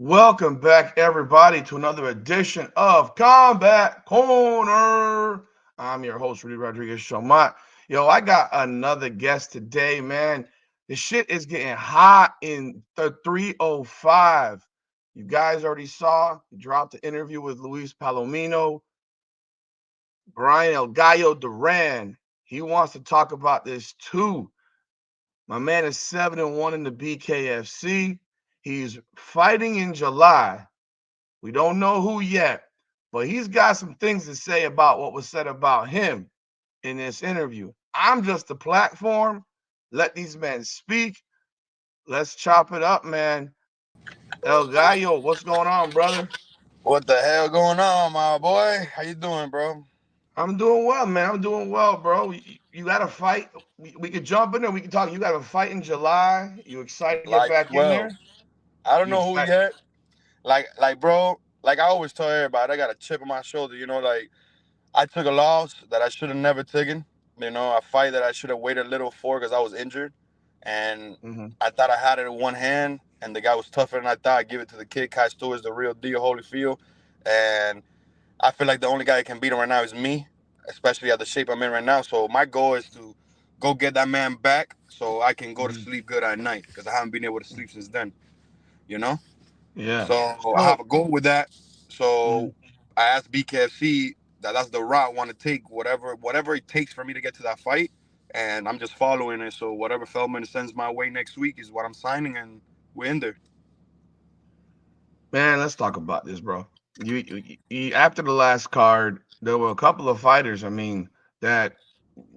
Welcome back, everybody, to another edition of Combat Corner. I'm your host, Rudy Rodriguez Shomont. Yo, I got another guest today, man. The shit is getting hot in the 305. You guys already saw, he dropped the interview with Luis Palomino, Bryan El Gallo Duran. He wants to talk about this too. My man is 7-1 in the BKFC. He's fighting in July. We don't know who yet, but he's got some things to say about what was said about him in this interview. I'm just the platform. Let these men speak. Let's chop it up, man. El Gallo, what's going on, brother? What the hell going on, my boy? How you doing, bro? I'm doing well, man. I'm doing well, bro. You got a fight. We could jump in there. We can talk. You got a fight in July. You excited to get July back in 12th. there? I don't You know who excited? yet. Bro, like I always tell everybody, I got a chip on my shoulder. Like I took a loss that I should have never taken. A fight that I should have waited a little for because I was injured, and Mm-hmm. I thought I had it in one hand, and the guy was tougher than I thought. I give it to the kid. Kai Stewart's the real deal, Holyfield, and I feel like the only guy that can beat him right now is me, especially at the shape I'm in right now. So my goal is to go get that man back so I can go to Mm-hmm. sleep good at night because I haven't been able to sleep since then, you know? Yeah. So I have So, a goal with that. mhm. So I asked BKFC that that's the route I want to take, whatever it takes for me to get to that fight. And I'm just following it. So whatever Feldman sends my way next week is what I'm signing, and we're in there. Man, let's talk about this, bro. After the last card, there were a couple of fighters. I mean, that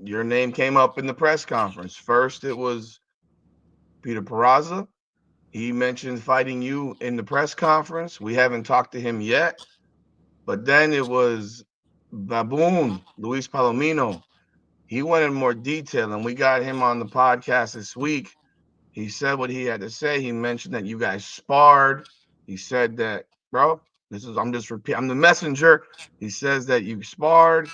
your name came up in the press conference. First, it was Peter Peraza. He mentioned fighting you in the press conference. We haven't talked to him yet, but then it was Baboon, Luis Palomino. He went in more detail, and we got him on the podcast this week. He said what he had to say. He mentioned that you guys sparred. He said that, bro, I'm just repeating, I'm the messenger. He says that you sparred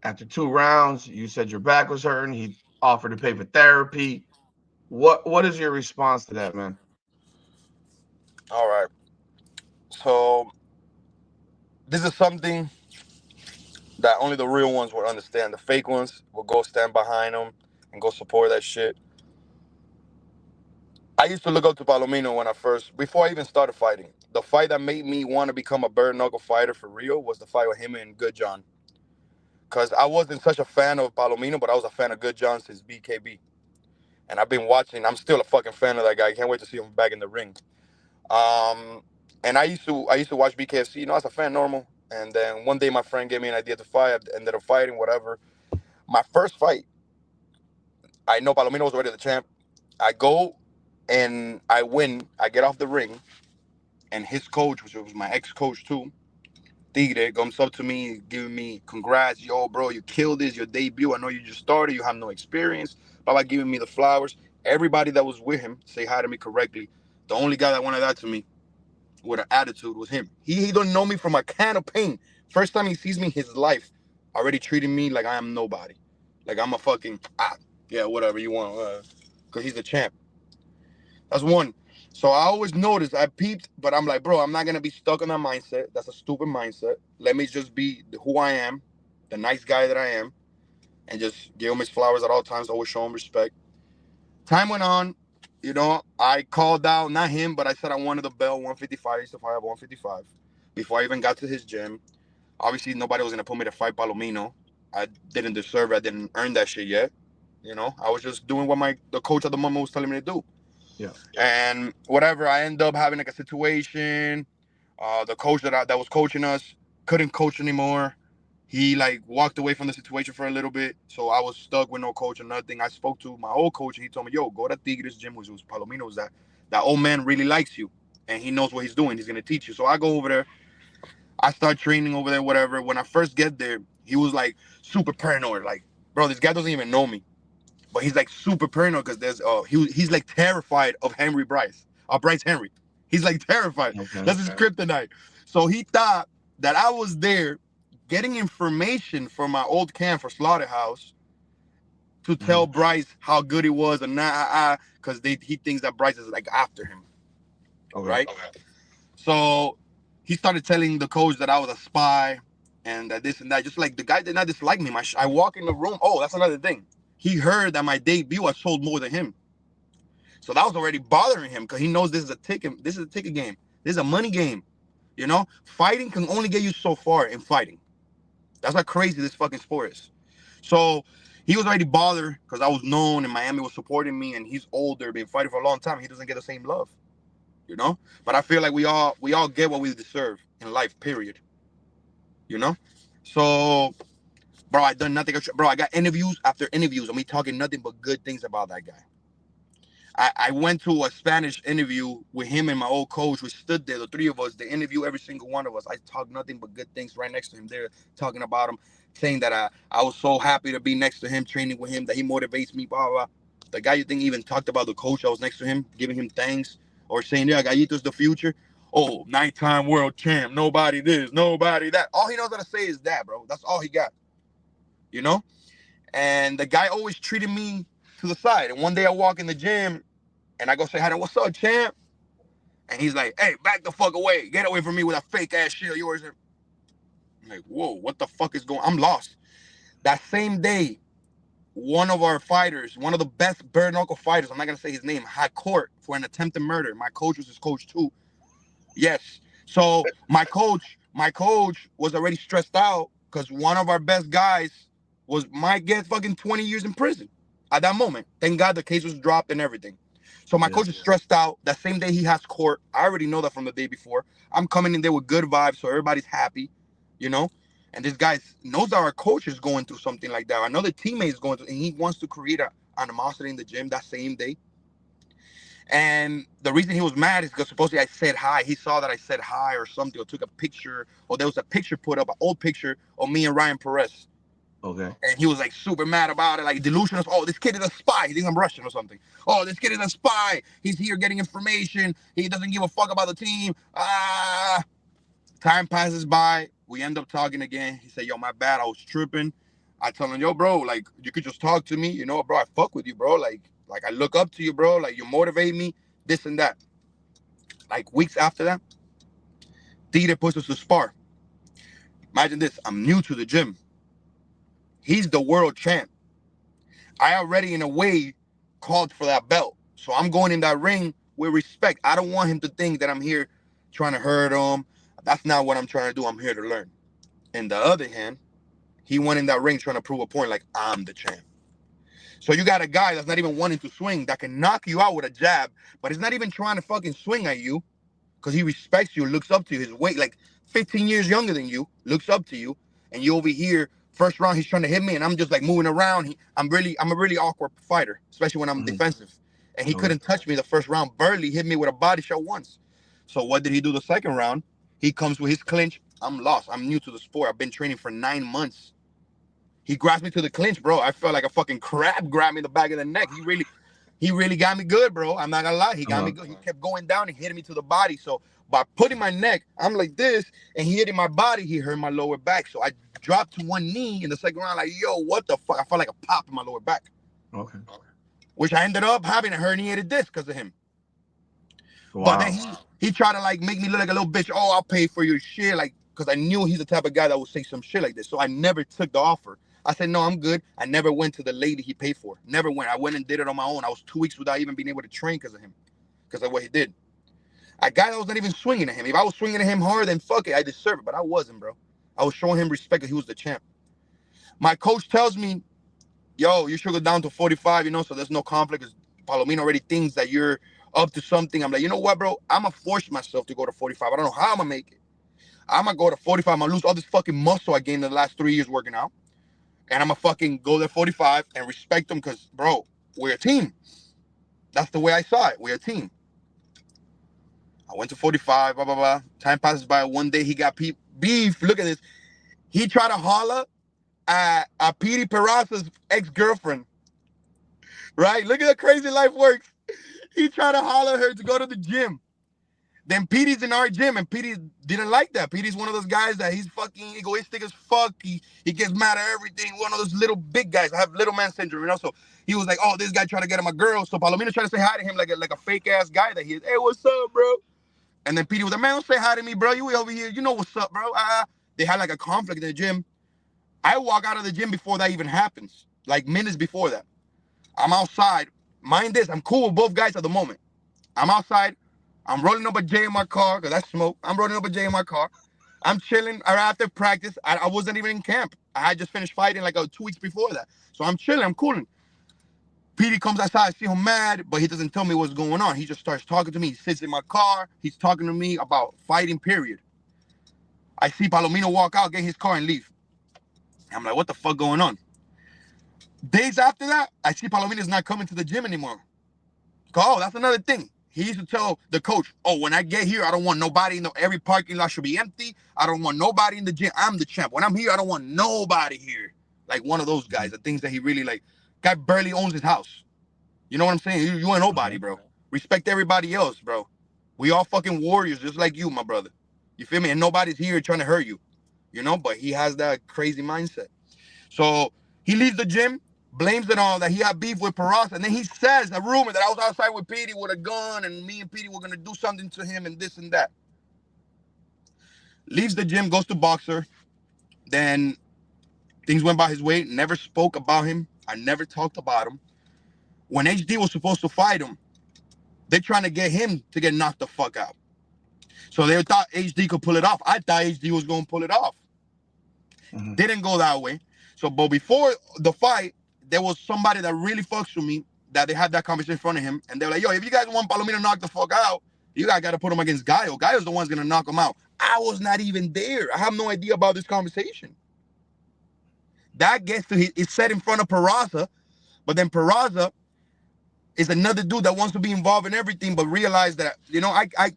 after 2 rounds. You said your back was hurting. He offered to pay for therapy. What is your response to that, man? All right. So this is something that only the real ones will understand. The fake ones will go stand behind them and go support that shit. I used to look up to Palomino before I even started fighting. The fight that made me want to become a bare knuckle fighter for real was the fight with him and Good John. Because I wasn't such a fan of Palomino, but I was a fan of Good John since BKB. And I've been watching. I'm still a fucking fan of that guy. I can't wait to see him back in the ring. Um, and I used to watch BKFC, as a fan, normal. And then one day my friend gave me an idea to fight. I ended up fighting, whatever. My first fight, I know Palomino was already the champ. I go and I win. I get off the ring, and his coach, which was my ex-coach too, Tigre, comes up to me, giving me congrats. Yo, bro, you killed this, your debut. I know you just started, you have no experience. Blah, giving me the flowers. Everybody that was with him say hi to me correctly. The only guy that wanted that to me with an attitude was him. He don't know me from a can of paint. First time he sees me in his life, already treating me like I am nobody. Like I'm a fucking, yeah, whatever you want. Because he's the champ. That's one. So I always noticed, I peeped, but I'm like, bro, I'm not gonna be stuck in that mindset. That's a stupid mindset. Let me just be who I am, the nice guy that I am, and just give him his flowers at all times. Always show him respect. Time went on. I called out not him, but I said I wanted the belt 155. I used to fight at 155 before I even got to his gym. Obviously, nobody was gonna put me to fight Palomino. I didn't deserve it. I didn't earn that shit yet. I was just doing what the coach at the moment was telling me to do. Yeah. And whatever, I end up having like a situation. The coach that was coaching us couldn't coach anymore. He like walked away from the situation for a little bit, so I was stuck with no coach or nothing. I spoke to my old coach, and he told me, "Yo, go to Tigres gym, which was Palomino's. That old man really likes you, and he knows what he's doing. He's gonna teach you." So I go over there. I start training over there. Whatever. When I first get there, he was like super paranoid. Like, bro, this guy doesn't even know me. But he's like super paranoid because he's like terrified of Bryce Henry. He's like terrified. Okay. That's his kryptonite. So he thought that I was there getting information from my old camp for Slaughterhouse to Hmm. tell Bryce how good he was and not because he thinks that Bryce is like after him, Okay. right? So he started telling the coach that I was a spy and that this and that. Just like the guy did not dislike me. I walk in the room. Oh, that's another thing. He heard that my debut I sold more than him. So that was already bothering him because he knows this is a ticket. This is a ticket game. This is a money game. You know, fighting can only get you so far in fighting. That's how crazy this fucking sport is. So he was already bothered because I was known and Miami was supporting me, and he's older, been fighting for a long time. He doesn't get the same love, you know. But I feel like we all get what we deserve in life. Period. You know. So, bro, I done nothing. Bro, I got interviews after interviews, and we talking nothing but good things about that guy. I went to a Spanish interview with him and my old coach. We stood there, the three of us. They interview every single one of us. I talked nothing but good things right next to him. They're talking about him, saying that I was so happy to be next to him, training with him, that he motivates me, blah, blah, blah. The guy you think even talked about the coach I was next to him, giving him thanks or saying, yeah, Gallito's the future. Oh, nighttime world champ. Nobody this, nobody that. All he knows how to say is that, bro. That's all he got, you know? And the guy always treated me to the side. And one day I walk in the gym, and I go say hi to, what's up, champ? And he's like, hey, back the fuck away. Get away from me with a fake ass shit of yours. I'm like, whoa, what the fuck is going on? I'm lost. That same day, one of our fighters, one of the best bare knuckle fighters, I'm not going to say his name, had court for an attempted murder. My coach was his coach too. Yes. So my coach was already stressed out because one of our best guys might get fucking 20 years in prison at that moment. Thank God the case was dropped and everything. So my coach is stressed out. That same day he has court. I already know that from the day before. I'm coming in there with good vibes, so everybody's happy, you know? And this guy knows that our coach is going through something like that. Another teammate is going through, and he wants to create an animosity in the gym that same day. And the reason he was mad is because supposedly I said hi. He saw that I said hi or something, or took a picture, or there was a picture put up, an old picture of me and Ryan Perez. Okay. And he was like super mad about it, like delusional. Oh, this kid is a spy. He thinks I'm Russian or something. Oh, this kid is a spy. He's here getting information. He doesn't give a fuck about the team. Time passes by. We end up talking again. He said, yo, my bad. I was tripping. I tell him, yo, bro, like, you could just talk to me. You know, bro, I fuck with you, bro. Like I look up to you, bro. Like, you motivate me, this and that. Like, weeks after that, Tite puts us to spar. Imagine this. I'm new to the gym. He's the world champ. I already, in a way, called for that belt. So I'm going in that ring with respect. I don't want him to think that I'm here trying to hurt him. That's not what I'm trying to do. I'm here to learn. In the other hand, he went in that ring trying to prove a point like, I'm the champ. So you got a guy that's not even wanting to swing, that can knock you out with a jab, but he's not even trying to fucking swing at you because he respects you, looks up to you. His weight, like 15 years younger than you, looks up to you. And you over here, first round, he's trying to hit me, and I'm just like moving around. I'm a really awkward fighter, especially when I'm defensive. And he couldn't touch me the first round, barely hit me with a body shot once. So what did he do the second round? He comes with his clinch. I'm lost. I'm new to the sport. I've been training for 9 months. He grabs me to the clinch, bro. I felt like a fucking crab grabbed me in the back of the neck. He really got me good, bro. I'm not gonna lie. He got me good. He kept going down and hitting me to the body. So by putting my neck, I'm like this, and he hitting my body, he hurt my lower back. So I dropped to one knee in the second round, like, yo, what the fuck? I felt like a pop in my lower back. Okay. Which I ended up having a herniated disc because of him. Wow. But then he tried to like make me look like a little bitch. Oh, I'll pay for your shit, like, because I knew he's the type of guy that would say some shit like this. So I never took the offer. I said, no, I'm good. I never went to the lady he paid for. Never went. I went and did it on my own. I was 2 weeks without even being able to train because of him, because of what he did. A guy that was not even swinging at him. If I was swinging at him hard, then fuck it, I deserve it. But I wasn't, bro. I was showing him respect because he was the champ. My coach tells me, yo, you should go down to 45, you know, so there's no conflict. Because Palomino already thinks that you're up to something. I'm like, you know what, bro? I'm going to force myself to go to 45. I don't know how I'm going to make it. I'm going to go to 45. I'm going to lose all this fucking muscle I gained in the last 3 years working out. And I'm going to fucking go there 45 and respect them because, bro, we're a team. That's the way I saw it. We're a team. I went to 45, blah, blah, blah. Time passes by. One day he got beef. Look at this. He tried to holler at Petey Peraza's ex-girlfriend. Right? Look at how crazy life works. He tried to holler at her to go to the gym. Then Petey's in our gym, and Petey didn't like that. Petey's one of those guys that he's fucking egoistic as fuck. He gets mad at everything. One of those little big guys. I have little man syndrome, you know? So he was like, oh, this guy trying to get at my girl. So Palomino tried to say hi to him like a fake-ass guy that he is. Hey, what's up, bro? And then Petey was like, man, don't say hi to me, bro. You over here. You know what's up, bro. They had like a conflict in the gym. I walk out of the gym before that even happens. Like minutes before that. I'm outside. Mind this, I'm cool with both guys at the moment. I'm outside. I'm rolling up a J in my car, because I smoke. I'm rolling up a J in my car. I'm chilling right after practice. I wasn't even in camp. I had just finished fighting like 2 weeks before that. So I'm chilling. I'm cooling. Petey comes outside. I see him mad, but he doesn't tell me what's going on. He just starts talking to me. He sits in my car. He's talking to me about fighting, period. I see Palomino walk out, get his car, and leave. I'm like, what the fuck going on? Days after that, I see Palomino's not coming to the gym anymore. Oh, that's another thing. He used to tell the coach, oh, when I get here, I don't want nobody in every parking lot should be empty. I don't want nobody in the gym. I'm the champ. When I'm here, I don't want nobody here. Like one of those guys, the things that he really like. Guy barely owns his house. You know what I'm saying? You ain't nobody, bro. Respect everybody else, bro. We all fucking warriors, just like you, my brother. You feel me? And nobody's here trying to hurt you. You know, but he has that crazy mindset. So he leaves the gym, blames it on that he had beef with Peraza, and then he says a rumor that I was outside with Petey with a gun and me and Petey were gonna do something to him and this and that. Leaves the gym, goes to Boxer. Then things went by his way. Never spoke about him. I never talked about him. When HD was supposed to fight him, they're trying to get him to get knocked the fuck out. So they thought HD could pull it off. I thought HD was gonna pull it off. Didn't go that way. So, but before the fight, there was somebody that really fucks with me that they had that conversation in front of him. And they're like, yo, if you guys want Palomino to knock the fuck out, you guys got to put him against Gallo. Gallo's the one's going to knock him out. I was not even there. I have no idea about this conversation. That gets to, it's said in front of Peraza, but then Peraza is another dude that wants to be involved in everything, but realize that, you know,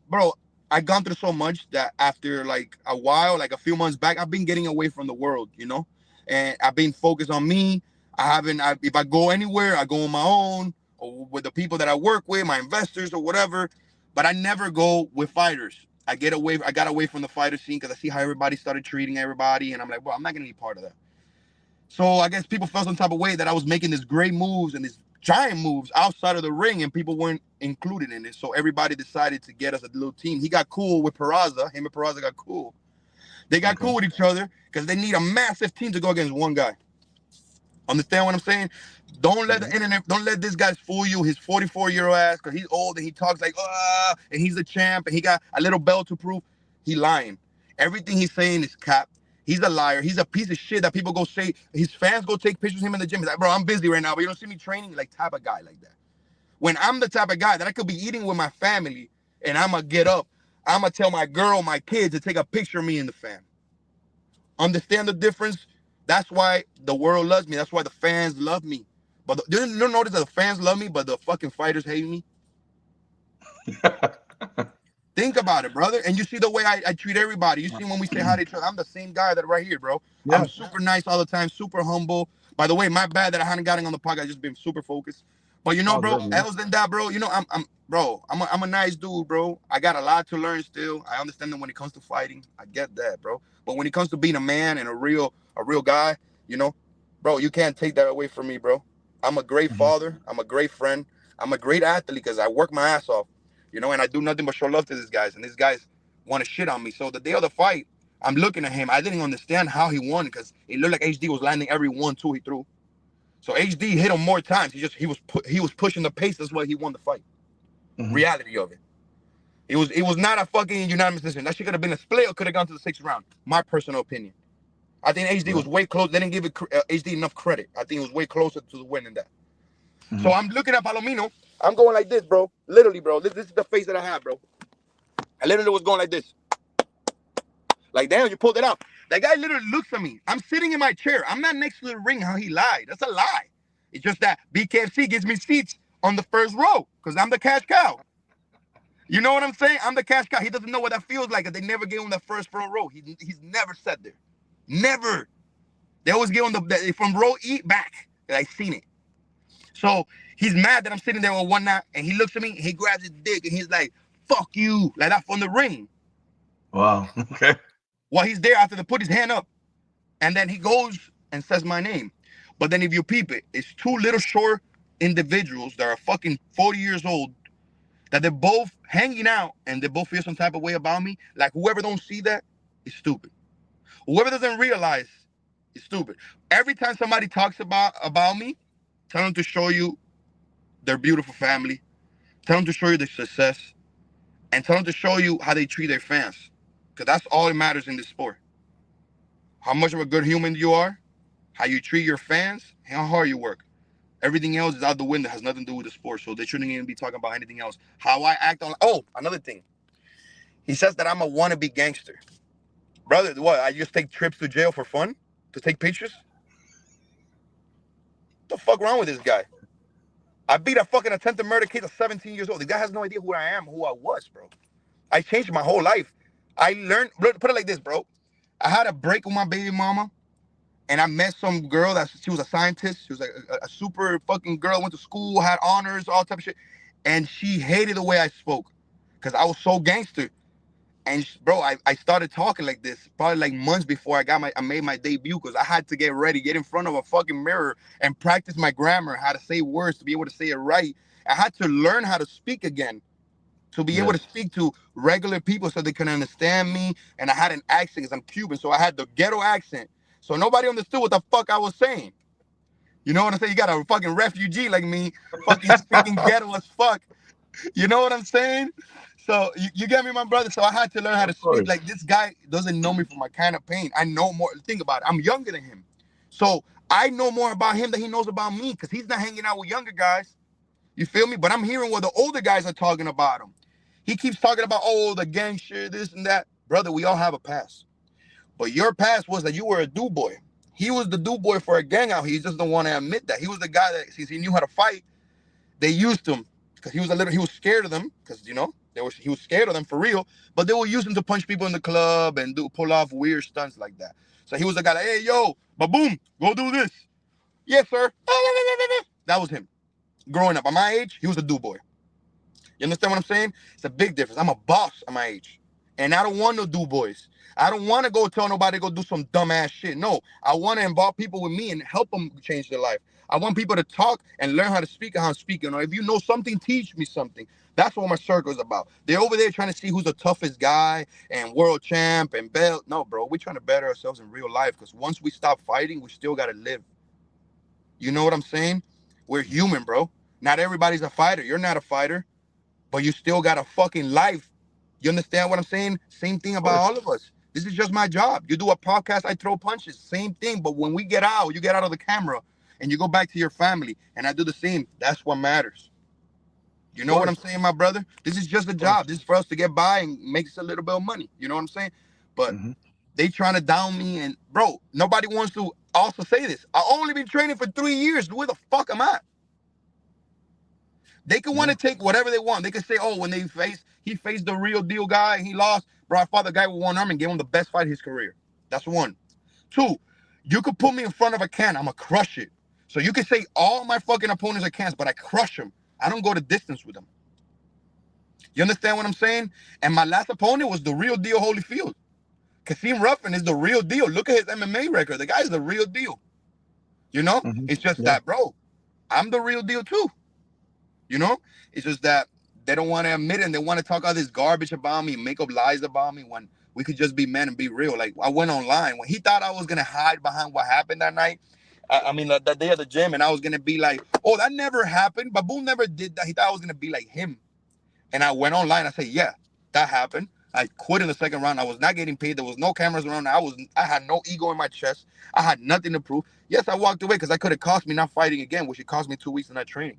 bro, I gone through so much that after like a while, like a few months back, I've been getting away from the world, you know, and I've been focused on me. If I go anywhere, I go on my own or with the people that I work with, my investors or whatever, but I never go with fighters. I got away from the fighter scene because I see how everybody started treating everybody. And I'm like, well, I'm not going to be part of that. So I guess people felt some type of way that I was making these great moves and these giant moves outside of the ring and people weren't included in it. So everybody decided to get us a little team. He got cool with Peraza. Him and Peraza got cool. They got cool with each other because they need a massive team to go against one guy. Understand what I'm saying? Don't let the internet, don't let this guy fool you. His 44-year-old ass, because he's old and he talks like, and he's a champ and he got a little belt to prove. He lying. Everything he's saying is cap. He's a liar. He's a piece of shit that people go say, his fans go take pictures of him in the gym. He's like, bro, I'm busy right now, but you don't see me training. Like, type of guy like that. When I'm the type of guy that I could be eating with my family and I'm going to get up, I'm going to tell my girl, my kids to take a picture of me in the fam. Understand the difference? That's why the world loves me. That's why the fans love me. But you don't notice that the fans love me, but the fucking fighters hate me? Think about it, brother. And you see the way I treat everybody. You see when we say hi to each other, I'm the same guy that right here, bro. Yeah. I'm super nice all the time, super humble. By the way, my bad that I hadn't gotten on the podcast. I just been super focused. But you know, bro, else than that, bro, you know, I'm a nice dude, bro. I got a lot to learn still. I understand that when it comes to fighting, I get that, bro. But when it comes to being a man and a real guy, you know, bro, you can't take that away from me, bro. I'm a great father. I'm a great friend. I'm a great athlete because I work my ass off, you know, and I do nothing but show love to these guys. And these guys want to shit on me. So the day of the fight, I'm looking at him. I didn't understand how he won because it looked like HD was landing every 1-2 he threw. So HD hit him more times. He was pushing the pace. That's why he won the fight. Reality of it. It was not a fucking unanimous decision. That shit could have been a split or could have gone to the 6th round. My personal opinion. I think HD was way close. They didn't give HD enough credit. I think it was way closer to the win than that. So I'm looking at Palomino. I'm going like this, bro. Literally, bro. This is the face that I have, bro. I literally was going like this. Like, damn, you pulled it out. That guy literally looks at me. I'm sitting in my chair. I'm not next to the ring how he lied. That's a lie. It's just that BKFC gives me seats on the first row because I'm the cash cow. You know what I'm saying? I'm the cash cow. He doesn't know what that feels like because they never gave him the first front row. He's never sat there. Never. They always give him the from row E back. And I seen it. So he's mad that I'm sitting there on one night and he looks at me, he grabs his dick and he's like, fuck you. Like that from the ring. Wow. Okay. While he's there after they put his hand up. And then he goes and says my name. But then if you peep it, it's two little short individuals that are fucking 40 years old that they're both hanging out and they both feel some type of way about me. Like whoever don't see that is stupid. Whoever doesn't realize is stupid. Every time somebody talks about me, tell them to show you their beautiful family. Tell them to show you their success, and tell them to show you how they treat their fans. Because that's all that matters in this sport. How much of a good human you are, how you treat your fans, how hard you work. Everything else is out the window, has nothing to do with the sport. So they shouldn't even be talking about anything else. How I act on. Oh, another thing. He says that I'm a wannabe gangster. Brother, what? I just take trips to jail for fun? To take pictures? What the fuck wrong with this guy? I beat a fucking attempted murder case at 17 years old. The guy has no idea who I am, who I was, bro. I changed my whole life. I learned, put it like this, bro. I had a break with my baby mama, and I met some girl that she was a scientist. She was like a super fucking girl, went to school, had honors, all type of shit. And she hated the way I spoke because I was so gangster. And bro, I started talking like this probably like months before I made my debut because I had to get ready, get in front of a fucking mirror and practice my grammar, how to say words to be able to say it right. I had to learn how to speak again to be able to speak to regular people so they can understand me. And I had an accent because I'm Cuban, so I had the ghetto accent. So nobody understood what the fuck I was saying. You know what I'm saying? You got a fucking refugee like me, fucking speaking ghetto as fuck. You know what I'm saying? So you get me, my brother. So I had to learn how to Of speak. course. Like this guy doesn't know me for my kind of pain. I know more. Think about it. I'm younger than him, so I know more about him than he knows about me because he's not hanging out with younger guys. You feel me? But I'm hearing what the older guys are talking about him. He keeps talking about the gang shit, this and that. Brother, we all have a past. But your past was that you were a do boy. He was the do boy for a gang out here. He just don't want to admit that. He was the guy that since he knew how to fight, they used him because he was scared of them because he was scared of them for real. But they would use him to punch people in the club and pull off weird stunts like that. So he was the guy like, hey yo, Baboon, go do this. Yes sir. That was him. Growing up at my age, he was a do boy. You understand what I'm saying? It's a big difference. I'm a boss at my age. And I don't want no do boys. I don't want to go tell nobody to go do some dumbass shit. No, I want to involve people with me and help them change their life. I want people to talk and learn how to speak and how I'm speaking. Or if you know something, teach me something. That's what my circle is about. They're over there trying to see who's the toughest guy and world champ and belt. No, bro, we're trying to better ourselves in real life because once we stop fighting, we still got to live. You know what I'm saying? We're human, bro. Not everybody's a fighter. You're not a fighter, but you still got a fucking life. You understand what I'm saying? Same thing Of about course. all of us. This is just my job. You do a podcast, I throw punches. Same thing. But when we get out, you get out of the camera and you go back to your family. And I do the same. That's what matters. You Of know what I'm course. saying, my brother? This is just a Of course. job. This is for us to get by and make us a little bit of money. You know what I'm saying? But Mm-hmm. they trying to down me. And bro, nobody wants to also say this. I only been training for 3 years. Where the fuck am I? They can want Yeah. to take whatever they want. They can say, oh, when he faced the real deal guy and he lost. Bro, I fought the guy with one arm and gave him the best fight of his career. That's one. Two, you could put me in front of a can. I'm going to crush it. So you can say all my fucking opponents are cans, but I crush them. I don't go the distance with them. You understand what I'm saying? And my last opponent was the real deal Holyfield. Kaseem Ruffin is the real deal. Look at his MMA record. The guy's the real deal. You know? Mm-hmm. It's just Yeah. that, bro, I'm the real deal too. You know, it's just that they don't want to admit it and they want to talk all this garbage about me, make up lies about me when we could just be men and be real. Like I went online when he thought I was gonna hide behind what happened that night. I mean, that day at the gym, and I was gonna be like, "Oh, that never happened." Baboon never did that. He thought I was gonna be like him, and I went online. I said, "Yeah, that happened." I quit in the second round. I was not getting paid. There was no cameras around. I had no ego in my chest. I had nothing to prove. Yes, I walked away because I could have cost me not fighting again, which it cost me 2 weeks of not training.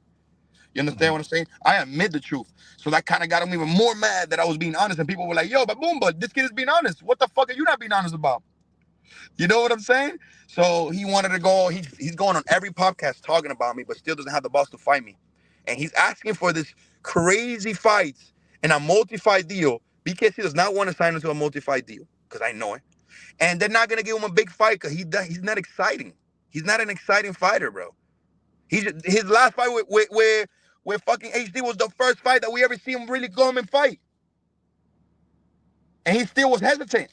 You understand Mm-hmm. what I'm saying? I admit the truth. So that kind of got him even more mad that I was being honest. And people were like, yo, but boom, but this kid is being honest. What the fuck are you not being honest about? You know what I'm saying? So he wanted to go, he's going on every podcast talking about me, but still doesn't have the balls to fight me. And he's asking for this crazy fights and a multi-fight deal. BKFC does not want to sign into a multi-fight deal, because I know it. And they're not going to give him a big fight because he's not exciting. He's not an exciting fighter, bro. His last fight with fucking HD was the first fight that we ever see him really go him and fight. And he still was hesitant.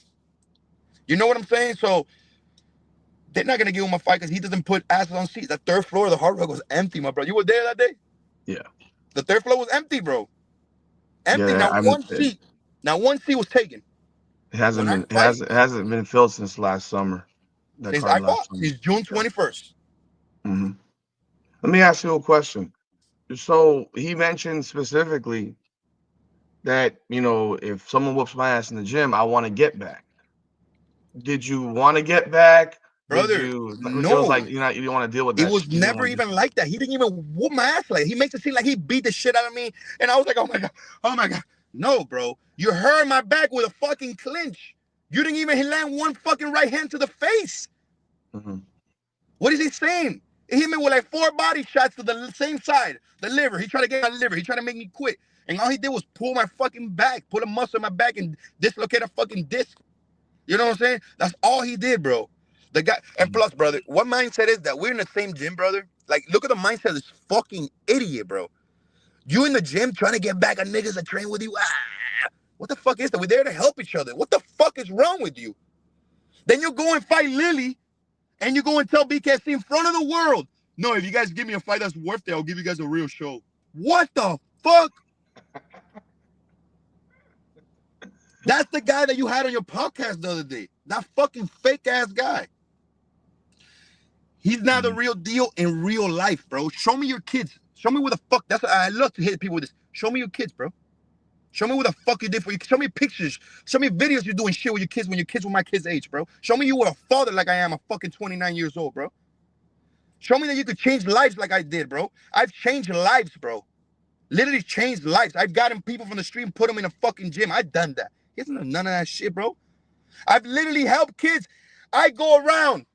You know what I'm saying? So they're not gonna give him a fight because he doesn't put asses on seats. The third floor of the Hard Rock was empty, my bro. You were there that day? Yeah. The third floor was empty, bro. Empty. Yeah, Not one seat was taken. it When hasn't I been fight, it hasn't been filled since last summer. That since card I last fought, summer. since June Yeah. 21st. Hmm. Let me ask you a question. So he mentioned specifically that if someone whoops my ass in the gym, I want to get back. Did you want to get back? Did Brother, you? It was no. like you don't want to deal with It that. was You don't never want to. even like that. He didn't even whoop my ass like that. He makes it seem like he beat the shit out of me. And I was like, oh my God, oh my God. No, bro. You hurt my back with a fucking clinch. You didn't even land one fucking right hand to the face. Hmm. What is he saying? He hit me with like 4 body shots to the same side, the liver. He tried to get my liver. He tried to make me quit. And all he did was pull my fucking back, pull a muscle in my back and dislocate a fucking disc. You know what I'm saying? That's all he did, bro. The guy, and plus, brother, what mindset is that? We're in the same gym, brother. Like, look at the mindset of this fucking idiot, bro. You in the gym trying to get back at niggas that train with you? What the fuck is that? We're there to help each other. What the fuck is wrong with you? Then you go and fight Lily, and you go and tell BKFC in front of the world, no, if you guys give me a fight that's worth it, I'll give you guys a real show. What the fuck? That's the guy that you had on your podcast the other day. That fucking fake ass guy. He's not the real deal in real life, bro. Show me your kids. Show me where the fuck. That's what I love to hit people with this. Show me your kids, bro. Show me what the fuck you did for you. Show me pictures. Show me videos you're doing shit with your kids when your kids were my kids' age, bro. Show me you were a father like I am, a fucking 29 years old, bro. Show me that you could change lives like I did, bro. I've changed lives, bro. Literally changed lives. I've gotten people from the street and put them in a fucking gym. I've done that. He doesn't know none of that shit, bro. I've literally helped kids. I go around.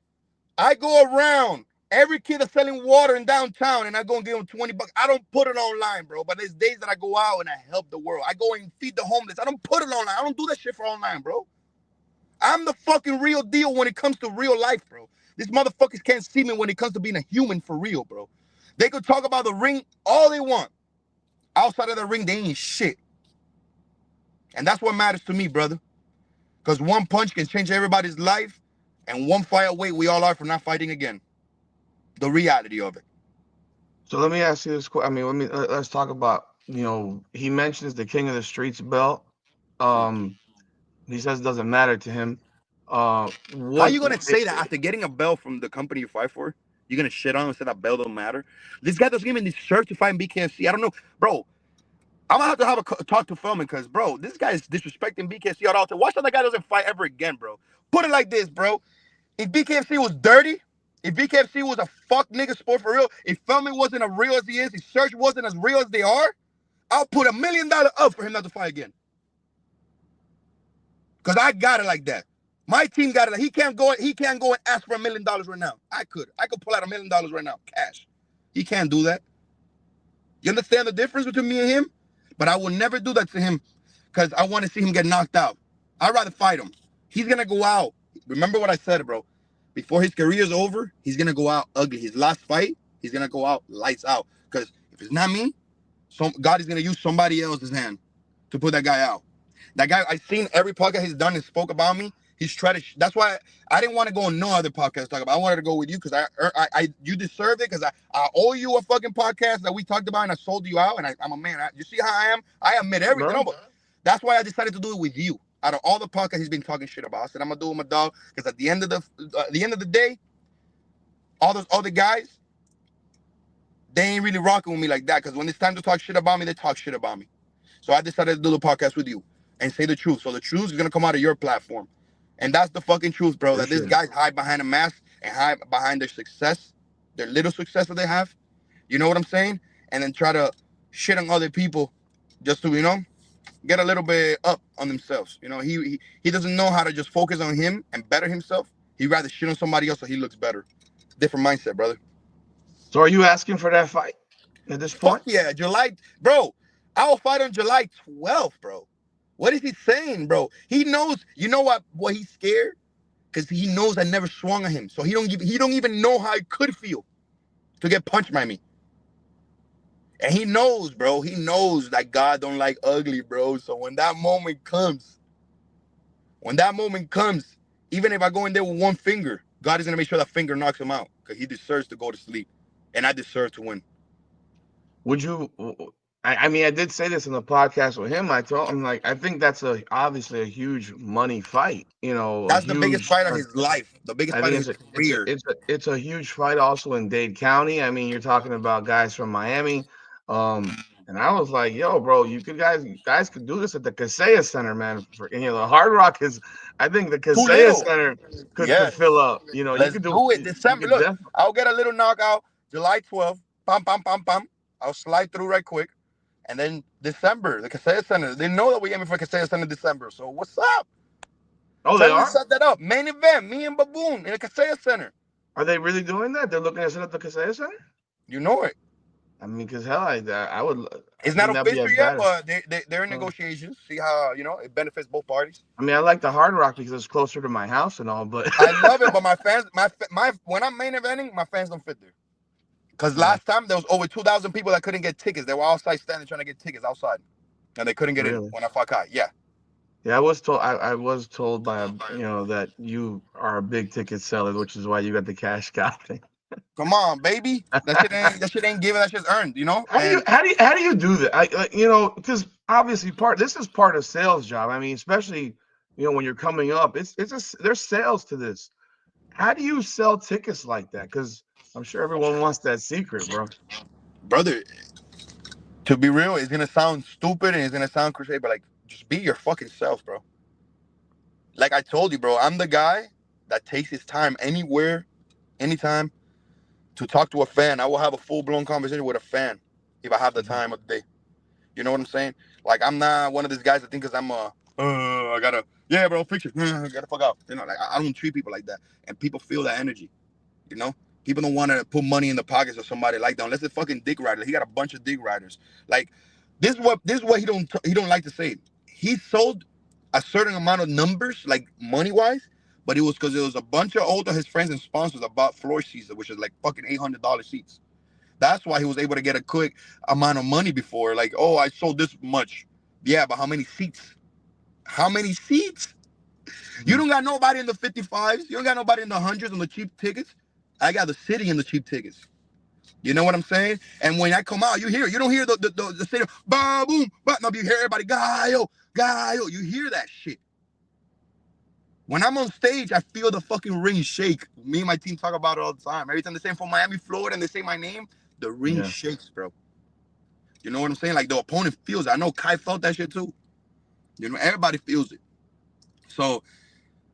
I go around every kid that's selling water in downtown and I go and give them 20 bucks. I don't put it online, bro. But there's days that I go out and I help the world. I go and feed the homeless. I don't put it online. I don't do that shit for online, bro. I'm the fucking real deal when it comes to real life, bro. These motherfuckers can't see me when it comes to being a human for real, bro. They could talk about the ring all they want. Outside of the ring, they ain't shit. And that's what matters to me, brother. Because one punch can change everybody's life, and one fight away we all are from not fighting again. The reality of it. So let me ask you this question. I mean, let's talk about. He mentions the King of the Streets belt. Um, he says it doesn't matter to him. How What? you gonna say that after getting a belt from the company you fight for? You're gonna shit on him and say that belt don't matter? This guy doesn't even deserve to fight in BKFC. I don't know, bro. I'm gonna have a talk to Feldman because, bro, this guy is disrespecting BKFC at all. Watch that guy doesn't fight ever again, bro. Put it like this, bro. If BKFC was dirty, if BKFC was a fuck nigga sport for real, if Feldman wasn't as real as he is, if Search wasn't as real as they are, I'll put $1 million up for him not to fight again. Cause I got it like that. My team got it. He can't go and ask for $1 million right now. I could pull out $1 million right now, cash. He can't do that. You understand the difference between me and him? But I will never do that to him because I want to see him get knocked out. I'd rather fight him. He's gonna go out. Remember what I said, bro. Before his career is over, he's gonna go out ugly. His last fight, he's gonna go out lights out. Because if it's not me, God is gonna use somebody else's hand to put that guy out. That guy, I seen every podcast he's done and spoke about me. He's tried to. That's why I didn't want to go on no other podcast to talk about. I wanted to go with you because you deserved it because I owe you a fucking podcast that we talked about and I sold you out and I'm a man. You see how I am? I admit everything. No, but that's why I decided to do it with you. Out of all the podcasts he's been talking shit about, I said I'm gonna do it with my dog because at the end of the day, all those other guys, they ain't really rocking with me like that. Because when it's time to talk shit about me, they talk shit about me. So I decided to do the podcast with you and say the truth. So the truth is gonna come out of your platform. And that's the fucking truth, bro. That these guys hide behind a mask and hide behind their success, their little success that they have. You know what I'm saying? And then try to shit on other people just to, get a little bit up on themselves. He doesn't know how to just focus on him and better himself. He'd rather shit on somebody else so he looks better. Different mindset, brother. So are you asking for that fight at this Fuck point? yeah, bro. I will fight on July 12th, bro. What is he saying, bro? He knows. You know what he's scared because he knows I never swung at him, so he don't even know how it could feel to get punched by me. And he knows, bro. He knows that God don't like ugly, bro. So when that moment comes, even if I go in there with one finger, God is gonna make sure that finger knocks him out because he deserves to go to sleep, and I deserve to win. Would you? I mean, I did say this in the podcast with him. I told him like I think that's obviously a huge money fight. You know, a That's the biggest huge. fight of his life, the biggest I fight think of it's his a it's a career. it's a it's a huge fight also in Dade County. I mean, you're talking about guys from Miami. And I was like, yo, bro, you guys could do this at the Kaseya Center, man. The Hard Rock is I think the Too Kaseya little. Center could Yes. fill up. You Let's could do do it. you December. could Look, definitely. I'll get a little knockout July 12th. Pam, pam, pam, pam. I'll slide through right quick. And then December, the Kaseya Center. They know that we're aiming for Kaseya Center December. So what's up? Oh, Tell they them to are? set that up. Main event, me and Baboon in the Kaseya Center. Are they really doing that? They're looking to set up the Kaseya Center? You know it. I mean, because hell, I would. I It's not think that'd be official as yet, bad as. but they're in negotiations. See how, it benefits both parties. I mean, I like the Hard Rock because it's closer to my house and all, but I love it, but my fans, my when I'm main eventing, my fans don't fit there. Because yeah, last time there was over 2,000 people that couldn't get tickets. They were outside standing trying to get tickets outside, and they couldn't get in really. when I fought Kai. Yeah, Yeah, I was told by that you are a big ticket seller, which is why you got the cash guy thing. come on, baby. That shit ain't given. That shit's earned. And How do you do that? Because obviously this is part of sales job. I mean, especially when you're coming up, there's sales to this. How do you sell tickets like that? Because I'm sure everyone wants that secret, bro. brother, to be real, it's gonna sound stupid and it's gonna sound cliche, but like, just be your fucking self, bro. Like I told you, bro, I'm the guy that takes his time anywhere, anytime to talk to a fan. I will have a full blown conversation with a fan if I have the Mhm. time of the day. You know what I'm saying? Like I'm not one of these guys that think because I gotta, yeah, bro, fix it. Get the fuck out. Like I don't treat people like that, and people feel that energy. You know, people don't want to put money in the pockets of somebody like that unless it's fucking dick rider. He got a bunch of dick riders. Like this is what he don't like to say. He sold a certain amount of numbers, like money wise, but it was because it was a bunch of older his friends and sponsors that bought floor seats, which is like fucking $800 seats. That's why he was able to get a quick amount of money before. Like, oh, I sold this much. Yeah, but how many seats? How many seats? You Mhm. don't got nobody in the 55s. You don't got nobody in the hundreds on the cheap tickets. I got the city in the cheap tickets. You know what I'm saying? And when I come out, you don't hear the stadium, Baboon, but no, you hear everybody, Gallo, Gallo. You hear that shit. When I'm on stage, I feel the fucking ring shake. Me and my team talk about it all the time. Every time they say from Miami, Florida, and they say my name, the ring Yeah. shakes, bro. You know what I'm saying? Like the opponent feels it. I know Kai felt that shit too. Everybody feels it. So,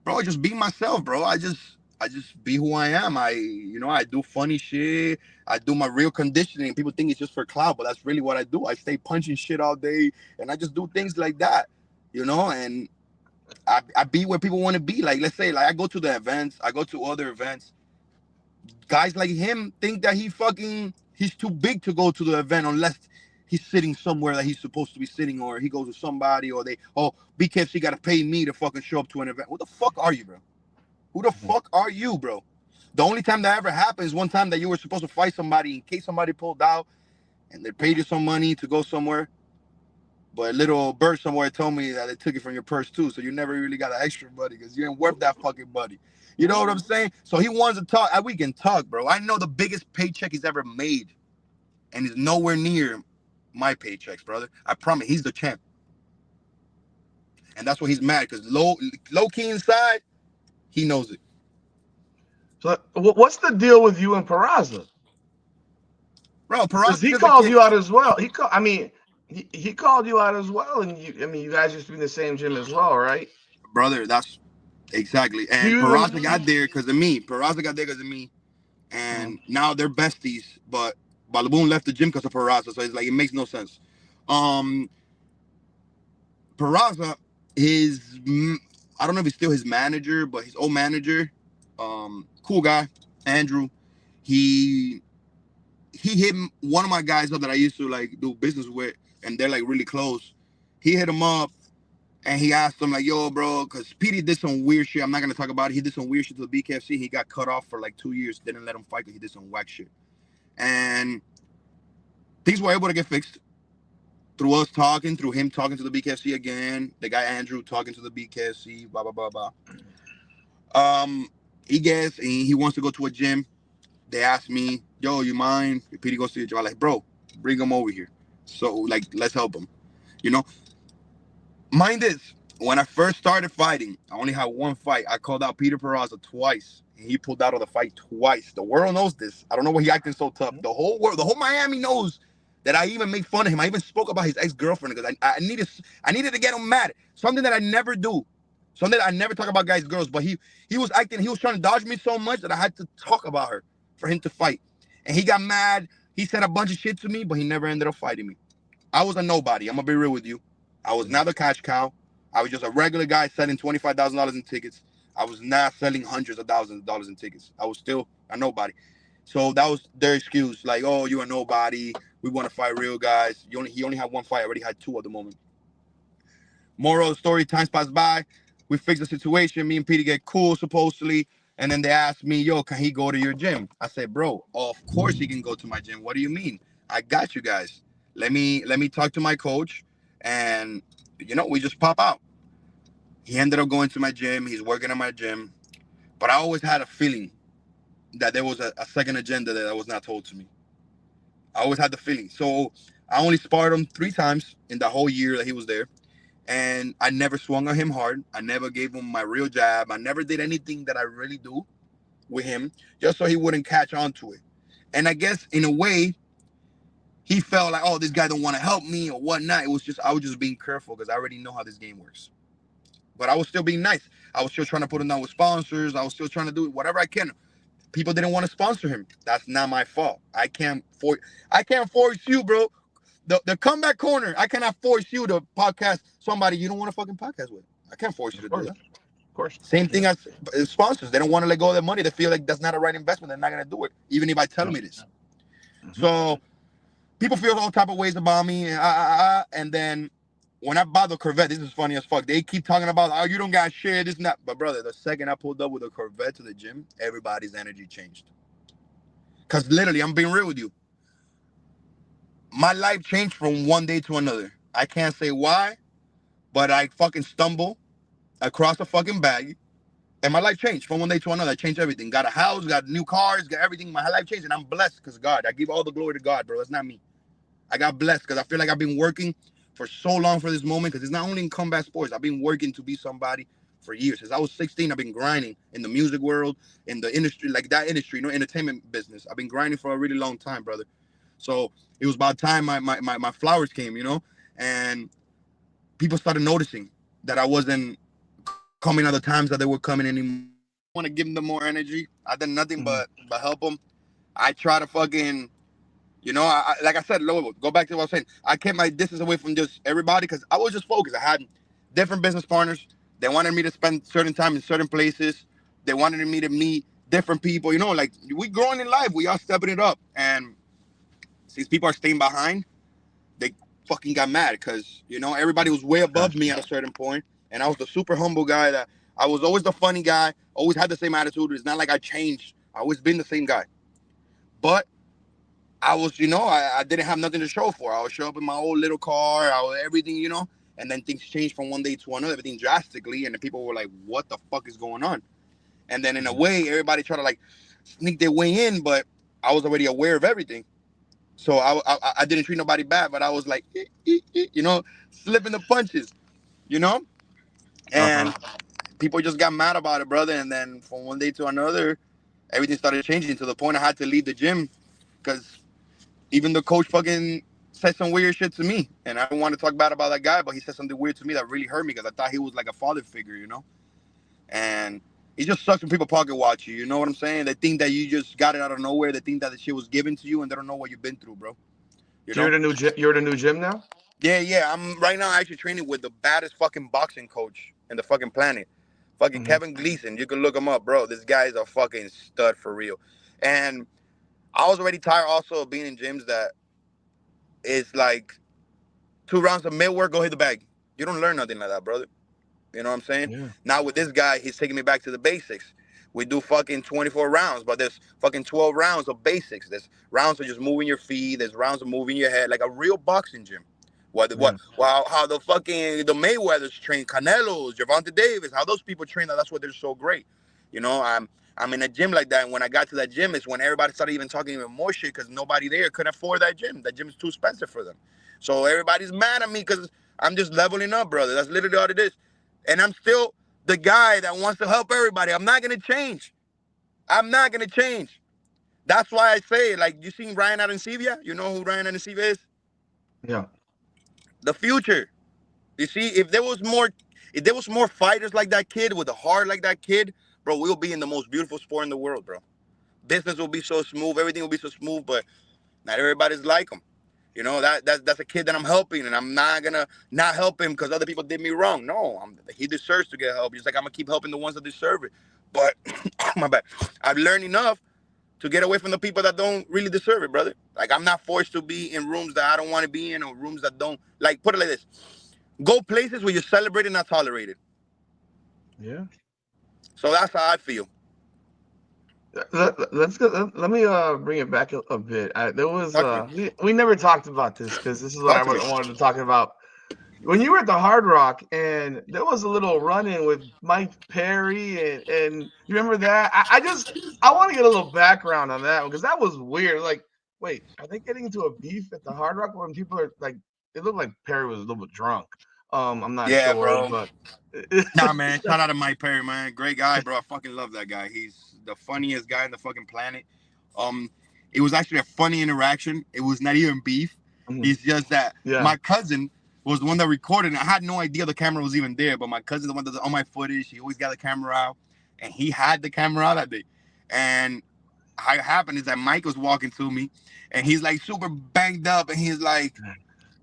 bro, I just be myself, bro. I just be who I am. I do funny shit. I do my real conditioning. People think it's just for clout, but that's really what I do. I stay punching shit all day, and I just do things like that. And I be where people want to be. Like, let's say, like I go to the events, I go to other events. Guys like him think that he's too big to go to the event unless he's sitting somewhere that he's supposed to be sitting, or he goes with somebody, or BKFC got to pay me to fucking show up to an event. What the fuck are you, bro? Who the Mhm. fuck are you, bro? The only time that ever happened is one time that you were supposed to fight somebody in case somebody pulled out, and they paid you some money to go somewhere. But a little bird somewhere told me that they took it from your purse too, so you never really got an extra buddy because you ain't worth that fucking buddy. You know what I'm saying? So he wants to talk. We can talk, bro. I know the biggest paycheck he's ever made, and it's nowhere near my paychecks, brother. I promise. He's the champ, and that's why he's mad because low key inside, he knows it. So what's the deal with you and Peraza? Bro, Because Peraza's he just a called kid, you out as well. I mean, he called you out as well, and you guys used to be in the same gym as well, right? brother. That's exactly. Do And you? Peraza got there because of me. Peraza got there because of me, Mhm. and now they're besties. But Balaboon left the gym because of Peraza, so it's like it makes no sense. Um, Peraza, I don't know if he's still his manager, but his old manager, cool guy, Andrew. He he hit one of my guys up that I used to like do business with, and they're like really close. He hit him up and he asked him like, "Yo, bro," because Petey did some weird shit. I'm not gonna talk about it. He did some weird shit to the BKFC. He got cut off for like 2 years. Didn't let him fight because he did some whack shit. And things were able to get fixed through us talking, through him talking to the BKFC again. The guy Andrew talking to the BKFC. Blah blah blah blah. He gets and he wants to go to a gym. They asked me, "Yo, you mind if Petey goes to your gym?" I'm like, "Bro, bring him over here." So like, let's help him. You know, mind this, when I first started fighting, I only had one fight. I called out Peter Peraza twice, and he pulled out of the fight twice. The world knows this. I don't know why he acting so tough. The whole world, the whole Miami knows that I even made fun of him. I even spoke about his ex-girlfriend because I needed to get him mad. Something that I never do. Something that I never talk about guys' girls. But he was acting, he was trying to dodge me so much that I had to talk about her for him to fight. And he got mad. He said a bunch of shit to me, but he never ended up fighting me. I was a nobody. I'm gonna be real with you. I was not a cash cow. I was just a regular guy selling $25,000 in tickets. I was not selling hundreds of thousands of dollars in tickets. I was still a nobody. So that was their excuse. Like, oh, you're a nobody. We want to fight real guys. He only had one fight. I already had two at the moment. Moral of the story, times pass by. We fix the situation. Me and Peter get cool, supposedly. And then they asked me, yo, can he go to your gym? I said, bro, of course he can go to my gym. What do you mean? I got you guys. Let me talk to my coach. And, we just pop out. He ended up going to my gym. He's working at my gym. But I always had a feeling that there was a second agenda that was not told to me. I always had the feeling. So I only sparred him 3 times in the whole year that he was there. And I never swung on him hard. I never gave him my real jab. I never did anything that I really do with him just so he wouldn't catch on to it. And I guess in a way, he felt like, oh, this guy don't want to help me or whatnot. I was just being careful because I already know how this game works. But I was still being nice. I was still trying to put him down with sponsors. I was still trying to do whatever I can. People didn't want to sponsor him. That's not my fault. I can't force you, bro. The comeback corner. I cannot force you to podcast somebody you don't want to fucking podcast with. I can't force you to do that. Of course. Same thing as sponsors. They don't want to let go of their money. They feel like that's not a right investment. They're not gonna do it, even if I tell them it is. So people feel all type of ways about me, and then when I bought the Corvette, this is funny as fuck. They keep talking about, oh, you don't got shit, this and that. But brother, the second I pulled up with a Corvette to the gym, everybody's energy changed. Cause literally, I'm being real with you. My life changed from one day to another. I can't say why, but I fucking stumbled across a fucking bag, and my life changed from one day to another. I changed everything. Got a house, got new cars, got everything. My life changed, and I'm blessed because God. I give all the glory to God, bro. That's not me. I got blessed because I feel like I've been working for so long for this moment, because it's not only in combat sports. I've been working to be somebody for years. Since I was 16, I've been grinding in the music world, in the industry, like that industry, entertainment business. I've been grinding for a really long time, brother. So it was about time my flowers came, and people started noticing that I wasn't coming at the times that they were coming anymore. I want to give them more energy. I did nothing but help them. I try to fucking, like I said, go back to what I was saying. I kept my distance away from just everybody because I was just focused. I had different business partners. They wanted me to spend certain time in certain places. They wanted me to meet different people. Like we growing in life. We all stepping it up. And since people are staying behind, they fucking got mad because, everybody was way above me at a certain point. And I was the super humble guy that I was always the funny guy, always had the same attitude. It's not like I changed. I always been the same guy. But I was, I didn't have nothing to show for. I would show up in my old little car, everything, and then things changed from one day to another, everything drastically. And the people were like, what the fuck is going on? And then in a way, everybody tried to like sneak their way in, but I was already aware of everything. So I didn't treat nobody bad, but I was like, slipping the punches, and people just got mad about it, brother. And then from one day to another, everything started changing to the point I had to leave the gym because even the coach fucking said some weird shit to me. And I don't want to talk bad about that guy, but he said something weird to me that really hurt me because I thought he was like a father figure, And it just sucks when people pocket watch you, you know what I'm saying? They think that you just got it out of nowhere. They think that the shit was given to you and they don't know what you've been through, bro. So you're at a new gym now? Yeah. I'm right now actually training with the baddest fucking boxing coach in the fucking planet. Fucking Kevin Gleason. You can look him up, bro. This guy is a fucking stud for real. And I was already tired also of being in gyms that it's like 2 rounds of mid work, go hit the bag. You don't learn nothing like that, brother. You know what I'm saying? Yeah. Now with this guy, he's taking me back to the basics. We do fucking 24 rounds, but there's fucking 12 rounds of basics. There's rounds of just moving your feet. There's rounds of moving your head, like a real boxing gym. How the Mayweathers train, Canelos, Gervonta Davis, how those people train. That's why they're so great. I'm in a gym like that, and when I got to that gym, it's when everybody started even talking even more shit because nobody there could afford that gym. That gym is too expensive for them. So everybody's mad at me because I'm just leveling up, brother. That's literally all it is. And I'm still the guy that wants to help everybody. I'm not gonna change. I'm not gonna change. That's why I say, like, you seen Ryan Arencibia? You know who Ryan Arencibia is? Yeah. The future. You see, if there was more fighters like that kid with a heart like that kid, bro, we'll be in the most beautiful sport in the world, bro. Business will be so smooth, everything will be so smooth, but not everybody's like him. You know, that's a kid that I'm helping, and I'm not gonna not help him because other people did me wrong. No, he deserves to get help. Just like I'm gonna keep helping the ones that deserve it. But my bad, I've learned enough to get away from the people that don't really deserve it, brother. Like I'm not forced to be in rooms that I don't want to be in, or rooms that don't, like, put it like this: go places where you're celebrated, not tolerated. Yeah. So that's how I feel. Let's go. Let me bring it back a bit. There was Talk to me. we never talked about this because this is what Talk I to me. wanted to talk about. When you were at the Hard Rock and there was a little run-in with Mike Perry and you remember that? I want to get a little background on that one because that was weird. Like, wait, are they getting into a beef at the Hard Rock when people are like? It looked like Perry was a little bit drunk. I'm not Yeah, sure, bro. but Nah, man. Shout out to Mike Perry, man. Great guy, bro. I fucking love that guy. He's the funniest guy on the fucking planet. Um, it was actually a funny interaction. It was not even beef. Mhm. It's just that Yeah. my cousin was the one that recorded. And I had no idea the camera was even there, but my cousin's the one that's on my footage. He always got the camera out, and he had the camera out that day. And how it happened is that Mike was walking to me, and he's like super banged up, and he's like,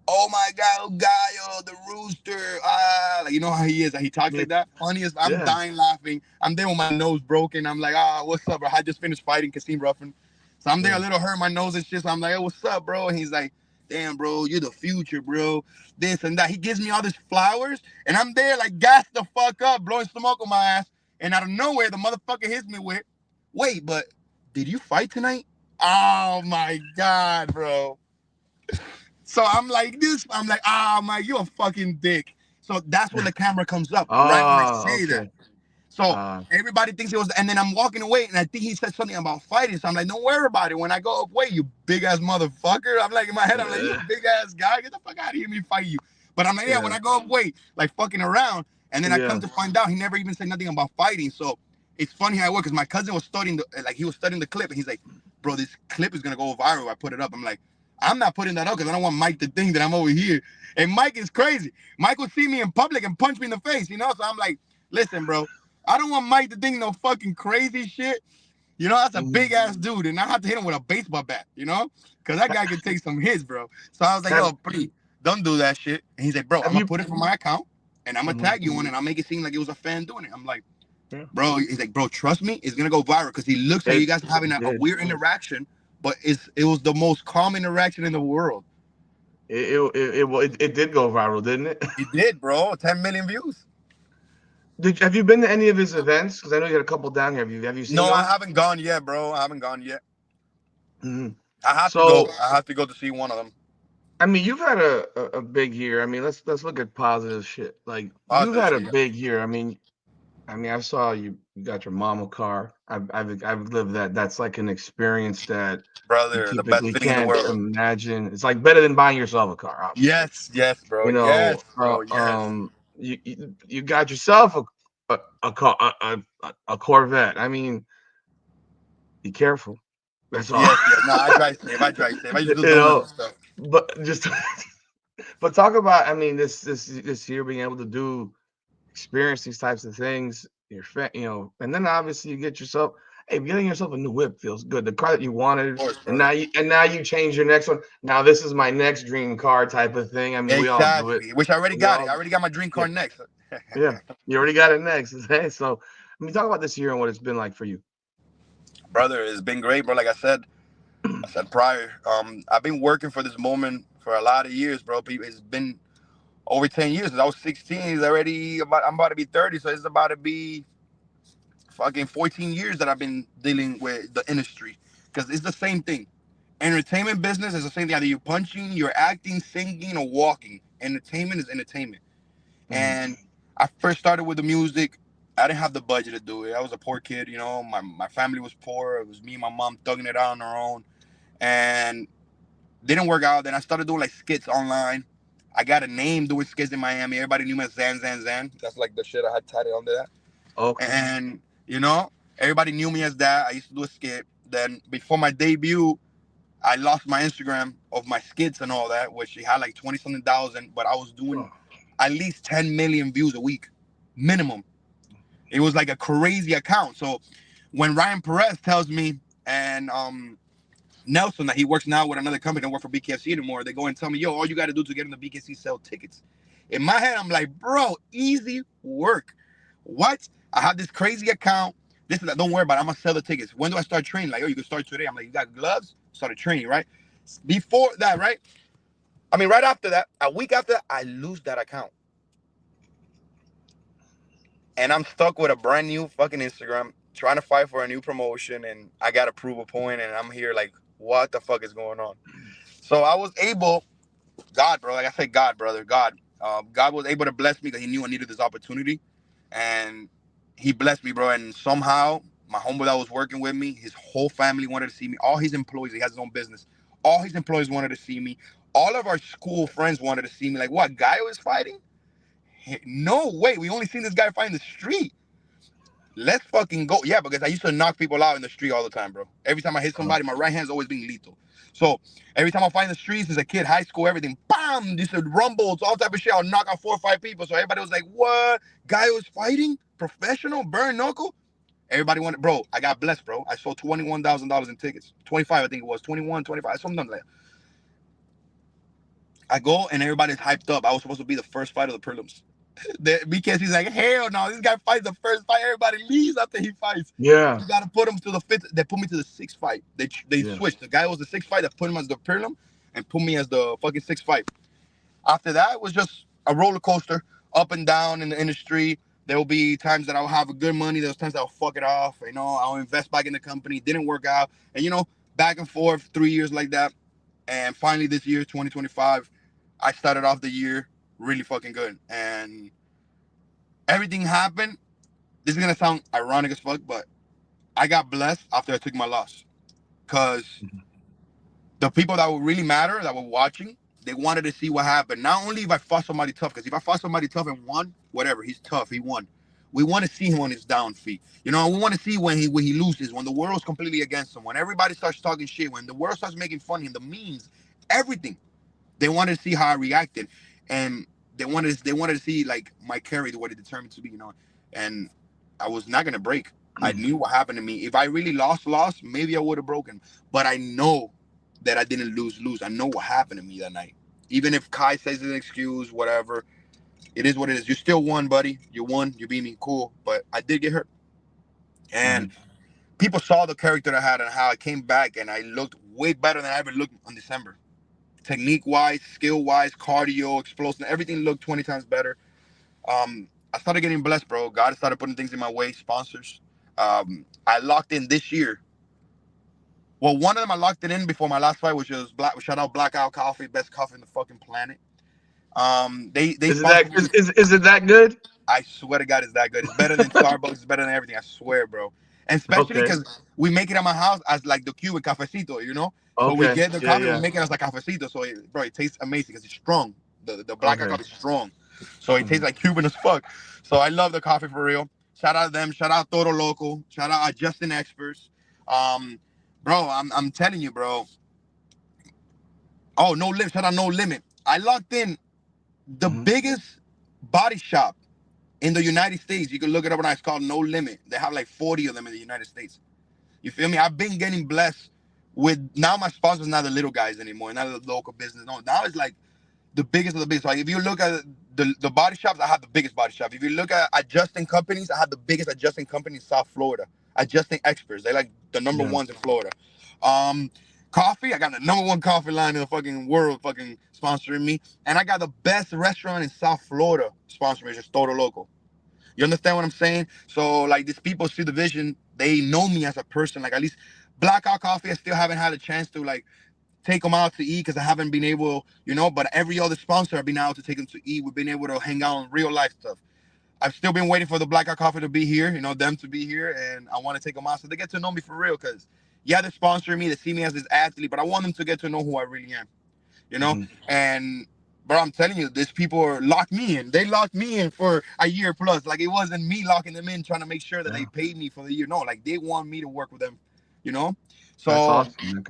"Oh my God, Gallo, the rooster!" Ah, like, you know how he is. Like, he talks Yeah. like that. Funniest. I'm Yeah. dying laughing. I'm there with my nose broken. I'm like, what's up, bro? I just finished fighting Kaseem Ruffin, so I'm there a Yeah. little hurt my nose and shit. So I'm like, "Hey, what's up, bro?" And he's like, "Damn, bro, you're the future, bro. This and that." He gives me all these flowers, and I'm there like gassed the fuck up, blowing smoke on my ass. And out of nowhere, the motherfucker hits me with, "Wait, but did you fight tonight?" Oh my God, bro. So I'm like this. I'm like, my, you a fucking dick. So that's when the camera comes up, right when I Oh, say that. okay. So Uh, everybody thinks it was, and then I'm walking away, and I think he said something about fighting. So I'm like, don't worry about it. When I go away, you big ass motherfucker. I'm like in my head, I'm like, you a yeah. big ass guy. Get the fuck out of here, me fight you. But I'm like, yeah. When Yeah. I go away, like fucking around, and then I come Yeah. to find out he never even said nothing about fighting. So it's funny how it works. Because my cousin was studying he was studying the clip, and he's like, bro, this clip is gonna go viral if I put it up. I'm like, I'm not putting that up because I don't want Mike to think that I'm over here. And Mike is crazy. Mike will see me in public and punch me in the face, you know? So I'm like, listen, bro, I don't want Mike to think no fucking crazy shit. You know, that's a Mhm. big ass dude. And I have to hit him with a baseball bat, you know? Because that guy can take some hits, bro. So I was like, Have yo, please, don't do that shit. And he's like, bro, have I'm going to you put it from my account and I'm going to Mhm. tag you on it. And I'll make it seem like it was a fan doing it. I'm like, Yeah. bro, he's like, bro, trust me, it's gonna go viral because he looks like you It guys are having a did. weird interaction, but it was the most calm interaction in the world. It did go viral, didn't it? It did, bro. 10 million views. Have you been to any of his events? Because I know you got a couple down here. Have you No, seen I those? haven't gone yet, bro. I haven't gone yet. Hmm. I have to go. So I have to go to see one of them. I mean, you've had a big year. I mean, let's look at positive shit. Like you've Positive had a shit, yeah. big year. I mean, I saw you got your mom a car. I've lived that. That's like an experience that you Brother, the best typically feeling in the can't world. imagine. It's like better than buying yourself a car, obviously. Yes, yes, bro. You Yes, know, bro. Yes. you got yourself a car a Corvette. I mean, be careful. That's all. Yes, yes. No, I drive safe. I drive safe. I used you to do donuts and know, stuff. but just but talk about. I mean, this year being able to do experience these types of things. And then obviously you get yourself. Hey, getting yourself a new whip feels good. The car that you Of wanted, course, and brother. now you change your next one. Now this is my next dream car type of thing. I mean, we all do it. Exactly. Which I already We got it. all I already got my dream Yeah. car next. Yeah, you already got it next. Hey, so I mean, talk about this year and what it's been like for you. Brother, it's been great, bro. Like I said prior, I've been working for this moment for a lot of years, bro. It's been over 10 years. Since I was 16, I'm about to be 30, so it's about to be fucking 14 years that I've been dealing with the industry. Because it's the same thing. Entertainment business is the same thing. Either you're punching, you're acting, singing, or walking. Entertainment is entertainment. Mhm. And I first started with the music. I didn't have the budget to do it. I was a poor kid, you know. My family was poor. It was me and my mom thugging it out on our own. And Didn't work out. Then I started doing like skits online. I got a name doing skits in Miami. Everybody knew me as Zan Zan Zan. That's like the shit I had tied under that. Okay. And you know, everybody knew me as that. I used to do a skit. Then before my debut, I lost my Instagram of my skits and all that, which had like 20 something thousand, but I was doing Oh, at least 10 million views a week, minimum. It was like a crazy account. So when Ryan Perez tells me and Nelson that he works now with another company, don't work for BKFC anymore, they go and tell me, yo, all you got to do to get in the BKFC sell tickets. In my head, I'm like, bro, easy work. What? I have this crazy account. This is that. Don't worry about it. I'm gonna sell the tickets. When do I start training? Like, oh, you can start today. I'm like, you got gloves? Started training, right? Before that, right? I mean, right after that, a week after, I lose that account. And I'm stuck with a brand new fucking Instagram, trying to fight for a new promotion, and I gotta prove a point, and I'm here like, what the fuck is going on? So I was able, God, bro, like I said, God, brother, God. God was able to bless me because he knew I needed this opportunity. And he blessed me, bro. And somehow, my homeboy that was working with me, his whole family wanted to see me. All his employees, he has his own business. All his employees wanted to see me. All of our school friends wanted to see me. Like, what, Gallo is fighting? No way. We only seen this guy fight in the street. Let's fucking go. Yeah, because I used to knock people out in the street all the time, bro. Every time I hit somebody, my right hand's always being lethal. So every time I find the streets as a kid, high school, everything, bam, these are rumbles, all type of shit. I'll knock out 4 or 5 people. So everybody was like, what? Guy was fighting? Professional? Burn knuckle? Everybody wanted, bro, I got blessed, bro. I sold $21,000 in tickets. 25, I think it was. 21, 25, something like that. I go and everybody's hyped up. I was supposed to be the first fight of the prelims. Because he's like, hell no, this guy fights the first fight. Everybody leaves after he fights. yeah. You got to put him to the fifth. They put me to the sixth fight. They Yeah. switched. The guy was the sixth fight. They put him as the prelim and put me as the fucking sixth fight. After that, it was just a roller coaster, up and down in the industry. There will be times that I'll have a good money. There's times that I'll fuck it off. You know, I'll invest back in the company. Didn't work out. And, you know, back and forth, 3 years like that. And finally this year, 2025, I started off the year really fucking good. And everything happened. This is going to sound ironic as fuck, but I got blessed after I took my loss. Because the people that would really matter, that were watching, they wanted to see what happened. Not only if I fought somebody tough, because if I fought somebody tough and won, whatever, he's tough, he won. We want to see him on his down feet. You know, we want to see when he loses, when the world's completely against him, when everybody starts talking shit, when the world starts making fun of him, the memes, everything. They wanted to see how I reacted. And they wanted to see like my character, what it determined to be, you know. And I was not gonna break. I knew what happened to me. If I really lost, maybe I would have broken. But I know that I didn't lose. I know what happened to me that night. Even if Kai says it's an excuse, whatever, it is what it is. You still won, buddy. You won. You beat me, cool. But I did get hurt. And people saw the character I had and how I came back and I looked way better than I ever looked on December. Technique-wise, skill-wise, cardio, explosive, everything looked 20 times better. I started getting blessed, bro. God started putting things in my way, sponsors. I locked in this year. Well, one of them I locked it in before my last fight, which was shout out Blackout Coffee, best coffee in the fucking planet. They Is it that sponsored me. is it that good? I swear to God, it's that good. It's better than Starbucks. It's better than everything. I swear, bro. And especially Okay. because we make it at my house as like the Cuban cafecito, you know. So we Okay. get the Yeah, coffee, we yeah. make it as like cafecito. So bro, it tastes amazing because it's strong. The blackout Okay. coffee is strong, so it tastes like Cuban as fuck. So I love the coffee for real. Shout out to them. Shout out Toro Loco. Shout out Justin Experts. Bro, I'm telling you, bro. Oh, no limit. Shout out No Limit. I locked in the biggest body shop in the United States. You can look it up. It's called No Limit. They have like 40 of them in the United States. You feel me? I've been getting blessed with, now my sponsors not the little guys anymore, not the local business. No, now it's like the biggest of the biggest. Like if you look at the body shops, I have the biggest body shop. If you look at adjusting companies, I have the biggest adjusting company in South Florida. Adjusting experts. They like the number Yeah. ones in Florida. Coffee, I got the number one coffee line in the fucking world fucking sponsoring me. And I got the best restaurant in South Florida sponsoring me, just Todo Loco. You understand what I'm saying? So like these people see the vision, they know me as a person. Like at least Blackout Coffee, I still haven't had a chance to like take them out to eat because I haven't been able, you know, but every other sponsor I've been able to take them to eat. We've been able to hang out on real life stuff. I've still been waiting for the Blackout Coffee to be here, you know, them to be here, and I want to take them out so they get to know me for real because, yeah, they're sponsoring me, they see me as this athlete, but I want them to get to know who I really am. you know. And bro, I'm telling you, these people are locked me in. They locked me in for a year plus. Like it wasn't me locking them in trying to make sure that they paid me for the year. No, like they want me to work with them, you know. That's So awesome, man.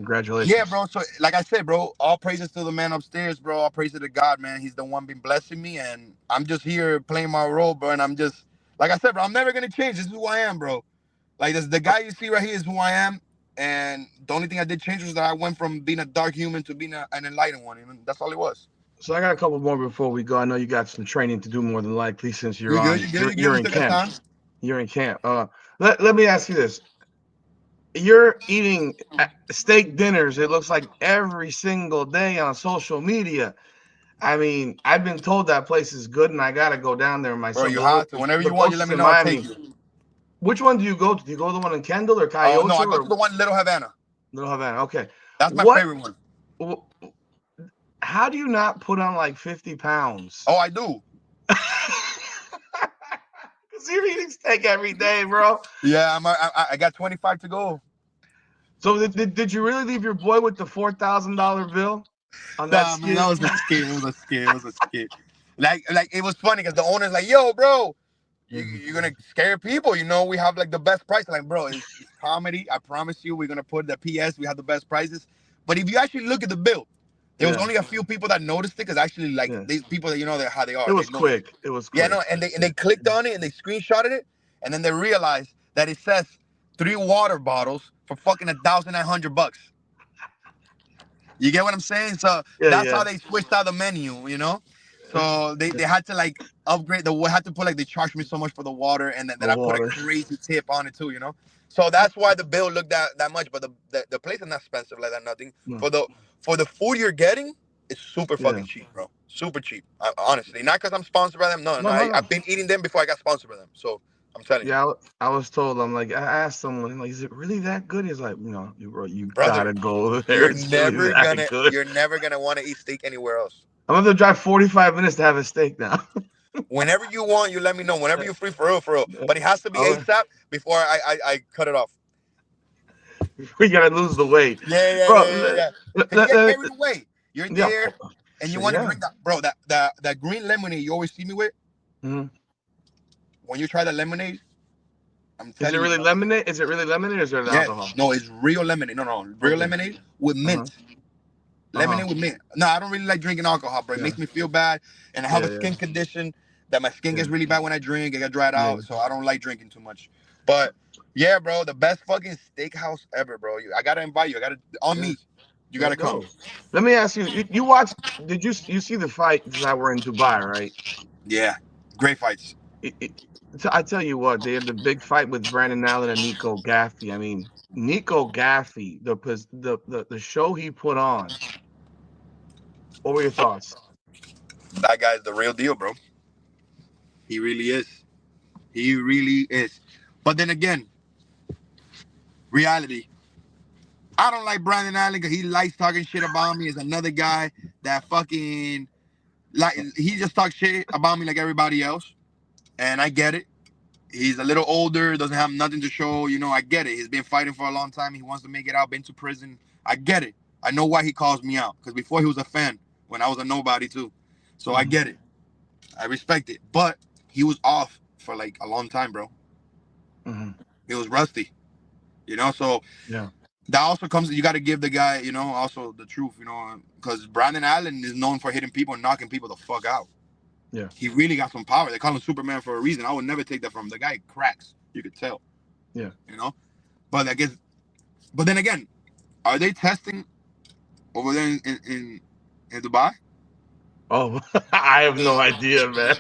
yeah, Congratulations. bro. So like I said, bro, all praises to the man upstairs, bro. All praises to God, man. He's the one been blessing me, and I'm just here playing my role, bro. And I'm just like I said, bro. I'm never gonna change. This is who I am, bro. Like this, the guy you see right here is who I am. And the only thing I did change was that I went from being a dark human to being an enlightened one. And that's all it was. So I got a couple more before we go. I know you got some training to do more than likely since You good? You good? You good? you're We in still got camp. time. You're in camp. Let me ask you this. You're eating steak dinners, it looks like every single day on social media. I mean, I've been told that place is good and I gotta go down there Bro, myself. you have to. Whenever The you want, you let closest me in know. I'll take Miami. you. Which one do you go to? Do you go to the one in Kendall or Oh no, Cayosa I go to or the one in Little Havana. Little Havana? Okay. That's my What favorite one. how do you not put on like 50 pounds? Oh, I do. Because you're eating steak every day, bro. Yeah, I got 25 to go. So did you really leave your boy with the $4,000 bill on that Nah, man, that skit? was a skit. It was a skit. It was a skit. Like it was funny because the owner's like, "Yo, bro, you're gonna scare people. You know, we have like the best price." Like, bro, it's comedy. I promise you, we're gonna put the PS. We have the best prices. But if you actually look at the bill, there was Yeah, only a few people that noticed it because actually, like yeah. these people that you know how they It are, they was know. quick. It was Yeah, quick. no, and they clicked on it and they screenshotted it, and then they realized that it says 3 water bottles for fucking $1,900. You get what I'm saying? So Yeah, that's yeah. how they switched out the menu, you know? So they had to like upgrade had to put like they charged me so much for the water and then The I put a water. crazy tip on it too, you know? So that's why the bill looked that much, but the place is not expensive like that, nothing. Mm, For the food you're getting, it's super yeah. fucking cheap, bro. Super cheap. Honestly. Not because I'm sponsored by them. No, No, no. no, no. I've been eating them before I got sponsored by them. So I'm telling you. Yeah, I was told. I'm like, I asked someone, like, is it really that good? He's like, no, you Brother, gotta go there. It's really that good. you're never gonna want to eat steak anywhere else. I'm gonna have to drive 45 minutes to have a steak now. Whenever you want, you let me know. Whenever you're free, for real, for real. But it has to be All right. ASAP before I cut it off. We gotta lose the weight, Yeah, yeah, bro. yeah, yeah, yeah. Cause you get carried away. You're Yeah. there, and you So want to yeah. drink that, bro. That green lemonade you always see me with. Mhm. When you try that lemonade, I'm Is it telling you, really brother. lemonade? Is it really lemonade or is it Yes, alcohol? no, it's real lemonade. No, no, real Okay. lemonade with Uh huh. mint. Uh huh. Lemonade with mint. No, I don't really like drinking alcohol, bro. It Yeah. makes me feel bad, and I have Yeah. a Yeah. skin condition that my skin Yeah. gets really bad when I drink. I get dried Yeah. out, so I don't like drinking too much. But yeah, bro, the best fucking steakhouse ever, bro. I gotta invite you. I gotta on Yeah. me. You Let's gotta come. go. Let me ask you. You watch? Did you see the fights that were in Dubai? Right. Yeah, great fights. it, so I tell you what, they had the big fight with Brandon Allen and Nico Gaffey. I mean, Nico Gaffey, the show he put on. What were your thoughts? That guy's the real deal, bro. He really is. He really is. But then again, reality. I don't like Brandon Allen because he likes talking shit about me. Is another guy that fucking like he just talks shit about me like everybody else, and I get it. He's a little older, doesn't have nothing to show. You know, I get it. He's been fighting for a long time. He wants to make it out, been to prison. I get it. I know why he calls me out. Because before he was a fan, when I was a nobody too. So I get it. I respect it. But he was off for like a long time, bro. Mm-hmm. He was rusty. You know, so Yeah, that also comes, you got to give the guy, you know, also the truth, you know, because Brandon Allen is known for hitting people and knocking people the fuck out. yeah, He really got some power. They call him Superman for a reason. I would never take that from him. The guy cracks. You could tell. yeah. You know? But I guess, but then again, are they testing over there in Dubai? Oh, I have no idea, man.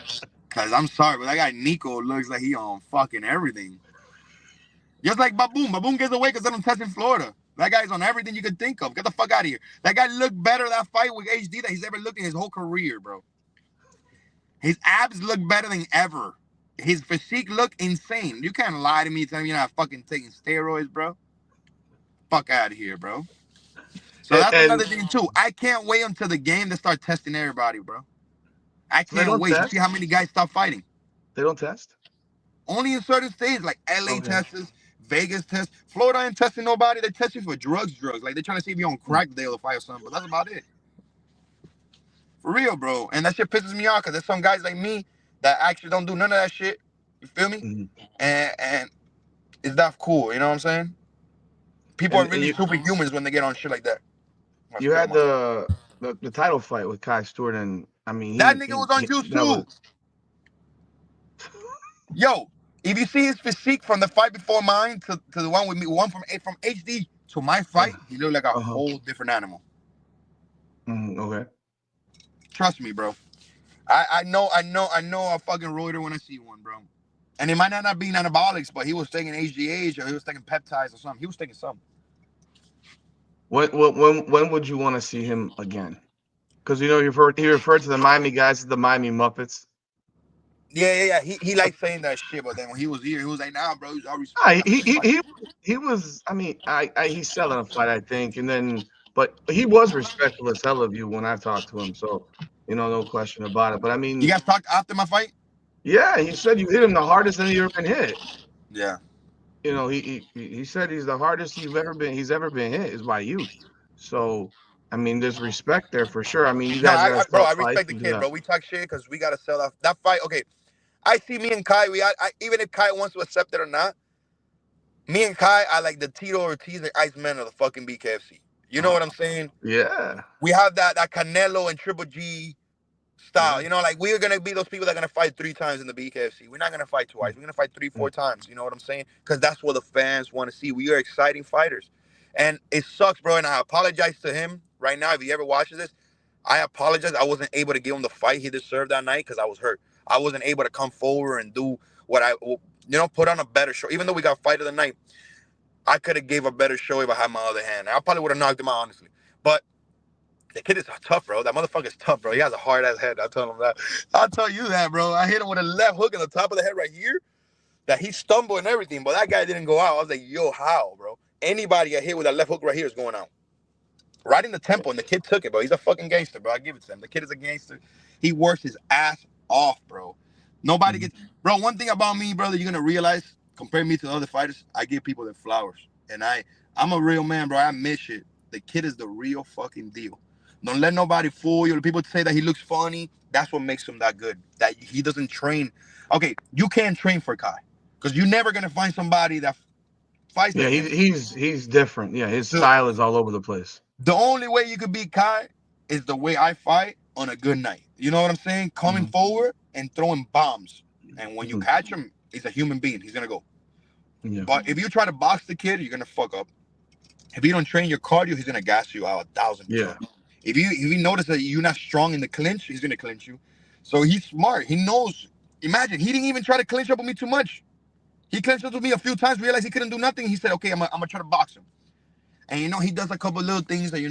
Cause I'm sorry, but that guy Nico looks like he on fucking everything. Just like Baboon. Baboon gets away because they don't test in Florida. That guy's on everything you could think of. Get the fuck out of here. That guy looked better that fight with HD that he's ever looked in his whole career, bro. His abs look better than ever. His physique look insane. You can't lie to me telling me you're not fucking taking steroids, bro. Fuck out of here, bro. So that's And another thing too. I can't wait until the game to start testing everybody, bro. I so they can't don't wait. You see test. how many guys stop fighting? They don't test. Only in certain states, like LA Okay. tests, Vegas tests. Florida ain't testing nobody. They test you for drugs. Like they're trying to see if you're on crack the day of the fight or something. But that's about it. For real, bro. And that shit pisses me off because there's some guys like me that actually don't do none of that shit. You feel me? Mm-hmm. And it's that cool. You know what I'm saying? People are And really superhumans when they get on shit like that. I you spill had my. the title fight with Kai Stewart, and I mean That nigga was on that was. YouTube. Yo, if you see his physique from the fight before mine to the one with me, one from HD to my fight, he looked like a Uh-huh. whole different animal. Okay. Trust me, bro. I know a fucking roider when I see one, bro. And it might not be anabolics, but he was taking HGH or he was taking peptides or something. He was taking something. When would you want to see him again? Because he referred to the Miami guys as the Miami Muppets. Yeah. He liked saying that shit, but then when he was here, he was like, nah, bro, I Ah, respect. he was. I mean, he's selling a fight, I think, and then but he was respectful as hell of you when I talked to him. So no question about it. But I You mean, guys talked after my fight? yeah, he said you hit him the hardest that he ever been hit. Yeah. He said he's the hardest he's ever been hit is by you. So I mean, there's respect there for sure. I mean, you No, guys gotta bro, sell I fights respect the and do kid, that. bro. We talk shit because we gotta sell that fight. Okay, I see me and Kai. Even if Kai wants to accept it or not, me and Kai are like the Tito Ortiz and Iceman of the fucking BKFC. You know Uh, what I'm saying? yeah, We have that Canelo and Triple G style. yeah. You know, like we're gonna be those people that are gonna fight 3 times in the BKFC. We're not gonna fight twice. We're gonna fight three, Mm, four times. You know what I'm saying? Because that's what the fans want to see. We are exciting fighters, and it sucks, bro. And I apologize to him right now if he ever watches this. I apologize. I wasn't able to give him the fight he deserved that night because I was hurt. I wasn't able to come forward and do what put on a better show. Even though we got fight of the night, I could have gave a better show if I had my other hand. I probably would have knocked him out, honestly. But the kid is tough, bro. That motherfucker's tough, bro. He has a hard ass head. I tell him that. I'll tell you that, bro. I hit him with a left hook in the top of the head right here. That he stumbled and everything, but that guy didn't go out. I was like, yo, how, bro? Anybody get hit with that left hook right here is going out. Right in the temple, and the kid took it, bro. He's a fucking gangster, bro. I give it to him. The kid is a gangster. He works his ass off, bro. Nobody mhm. gets, bro. One thing about me, brother, you're gonna realize, compare me to other fighters, I give people their flowers, and I'm a real man, bro. I admit shit. The kid is the real fucking deal. Don't let nobody fool you. People say that he looks funny. That's what makes him that good. That he doesn't train. Okay, you can't train for Kai, because you're never gonna find somebody that fights Yeah, like him. he's different. Yeah, his To, style is all over the place. The only way you could beat Kai is the way I fight on a good night. You know what I'm saying? Coming Hmm. forward and throwing bombs. And when you Hmm. catch him, he's a human being. He's gonna go. Yeah, But if you try to box the kid, you're gonna fuck up. If you don't train your cardio, he's gonna gas you out 1,000%. yeah. If you notice that you're not strong in the clinch, he's gonna clinch you. So he's smart. He knows. Imagine he didn't even try to clinch up with me too much. He clinched up with me a few times, realized he couldn't do nothing. He said, "Okay, I'm gonna try to box him." And he does a couple little things that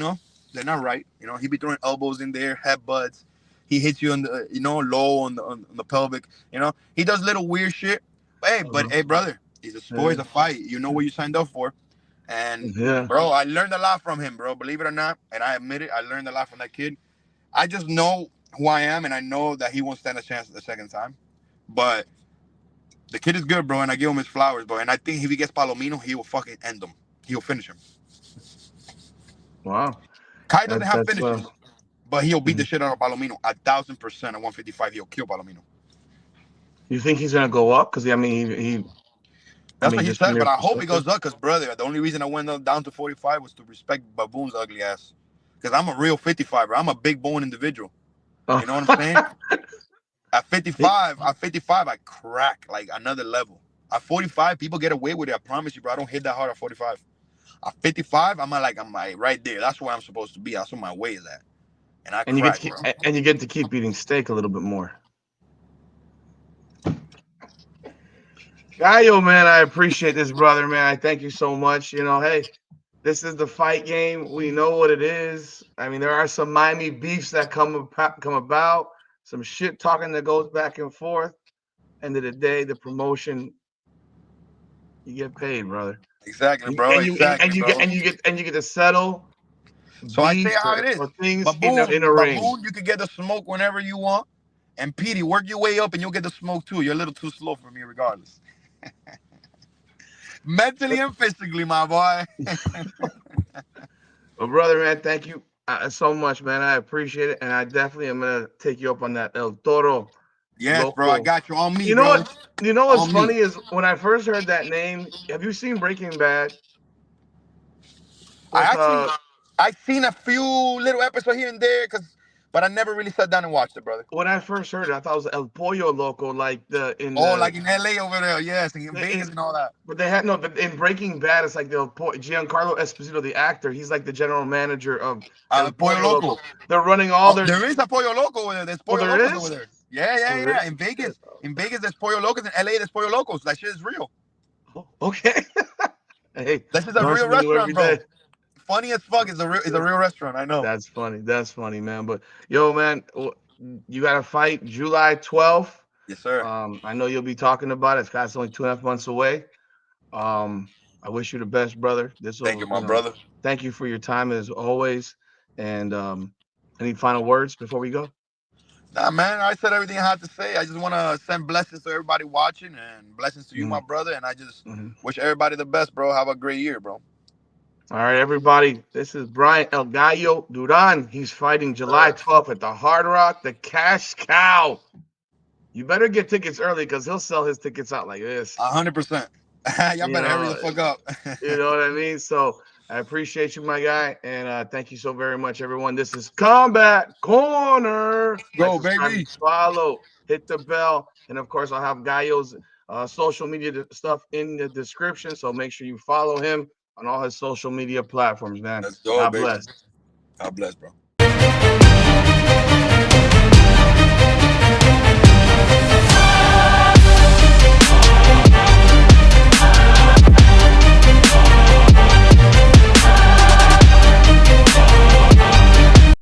they're not right. He be throwing elbows in there, headbutts. He hits you on the low on the pelvic. He does little weird shit. But Uh-huh. hey, brother, it's a sport, Yeah, it's a fight. You know what you signed up for. And yeah. bro, I learned a lot from him, bro. Believe it or not, and I admit it, I learned a lot from that kid. I just know who I am, and I know that he won't stand a chance the second time. But the kid is good, bro, and I give him his flowers, bro. And I think if he gets Palomino, he will fucking end him. He'll finish him. Wow. Kai doesn't have That's finishes, but he'll beat the mhm. shit out of Palomino. 1,000% at 155, he'll kill Palomino. You think he's gonna go up? Because I mean, I That's mean, what he just from said, your but I hope he perspective. goes up because, brother, the only reason I went down to 45 was to respect Baboon's ugly ass. Because I'm a real 55, bro. I'm a big bone individual. Oh. You know what I'm saying? At He- 55, I crack like another level. At 45, people get away with it. I promise you, bro. I don't hit that hard at 45. At 55, I'm like right there. That's where I'm supposed to be. That's where my weight is at. And I and you get to crack, keep, bro. and you get to keep eating steak a little bit more. Gallo, man, I appreciate this, brother, man. I thank you so much. Hey, this is the fight game. We know what it is. I mean, there are some Miami beefs that come about, some shit talking that goes back and forth. End of the day, the promotion, you get paid, brother. Exactly, And bro. you and Exactly, you get bro. to settle So I say beefs how it is. or things in a ring. Baboon, you can get the smoke whenever you want. And Petey, work your way up and you'll get the smoke too. You're a little too slow for me regardless. Mentally and physically, my boy. Well, brother, man, thank you. So much, man. I appreciate it, and I definitely am gonna take you up on that El Toro Yes, bro. I loco. got you on me, You know bro. what? You know what's On me. funny is when I first heard that name. Have you seen Breaking Bad I with actually, I seen a few little episodes here and there, but I never really sat down and watched it, brother. When I first heard it, I thought it was El Pollo Loco, like Oh, like in LA over there, yes, and in Vegas in and all that. but they had no, but in Breaking Bad, it's like the Giancarlo Esposito, the actor. He's like the general manager of El Pollo Pollo Loco. Loco. They're running all Oh, their. there is a Pollo Loco over there. There's Oh, Pollo there Locos over is. there. Yeah, yeah, Oh, there yeah. is. In Vegas, there's Pollo Locos. In LA, there's Pollo Locos. That shit is real. Oh, okay. Hey, This is a learn real something new restaurant, every bro. day. Funny as fuck. It's a real restaurant. I know. That's funny. That's funny, man. But yo, man, you got to fight July 12th. Yes, sir. I know you'll be talking about it. It's only 2.5 months away. I wish you the best, brother. This Thank will, you, my brother. thank you for your time as always. And any final words before we go? Nah, man, I said everything I had to say. I just want to send blessings to everybody watching and blessings to you, my Mhm, brother. And I just mhm. wish everybody the best, bro. Have a great year, bro. All right, everybody. This is Bryan El Gallo Duran. He's fighting July 12th at the Hard Rock, the Cash Cow. You better get tickets early because he'll sell his tickets out like this. 100%. Y'all You better hurry know, the fuck up. you know what I mean? So I appreciate you, my guy, and thank you so very much, everyone. This is Combat Corner. Like, Go, subscribe, baby. follow, hit the bell, and of course, I'll have Gallo's social media stuff in the description. So make sure you follow him on all his social media platforms, man. Let's go, God baby. bless. God bless, bro.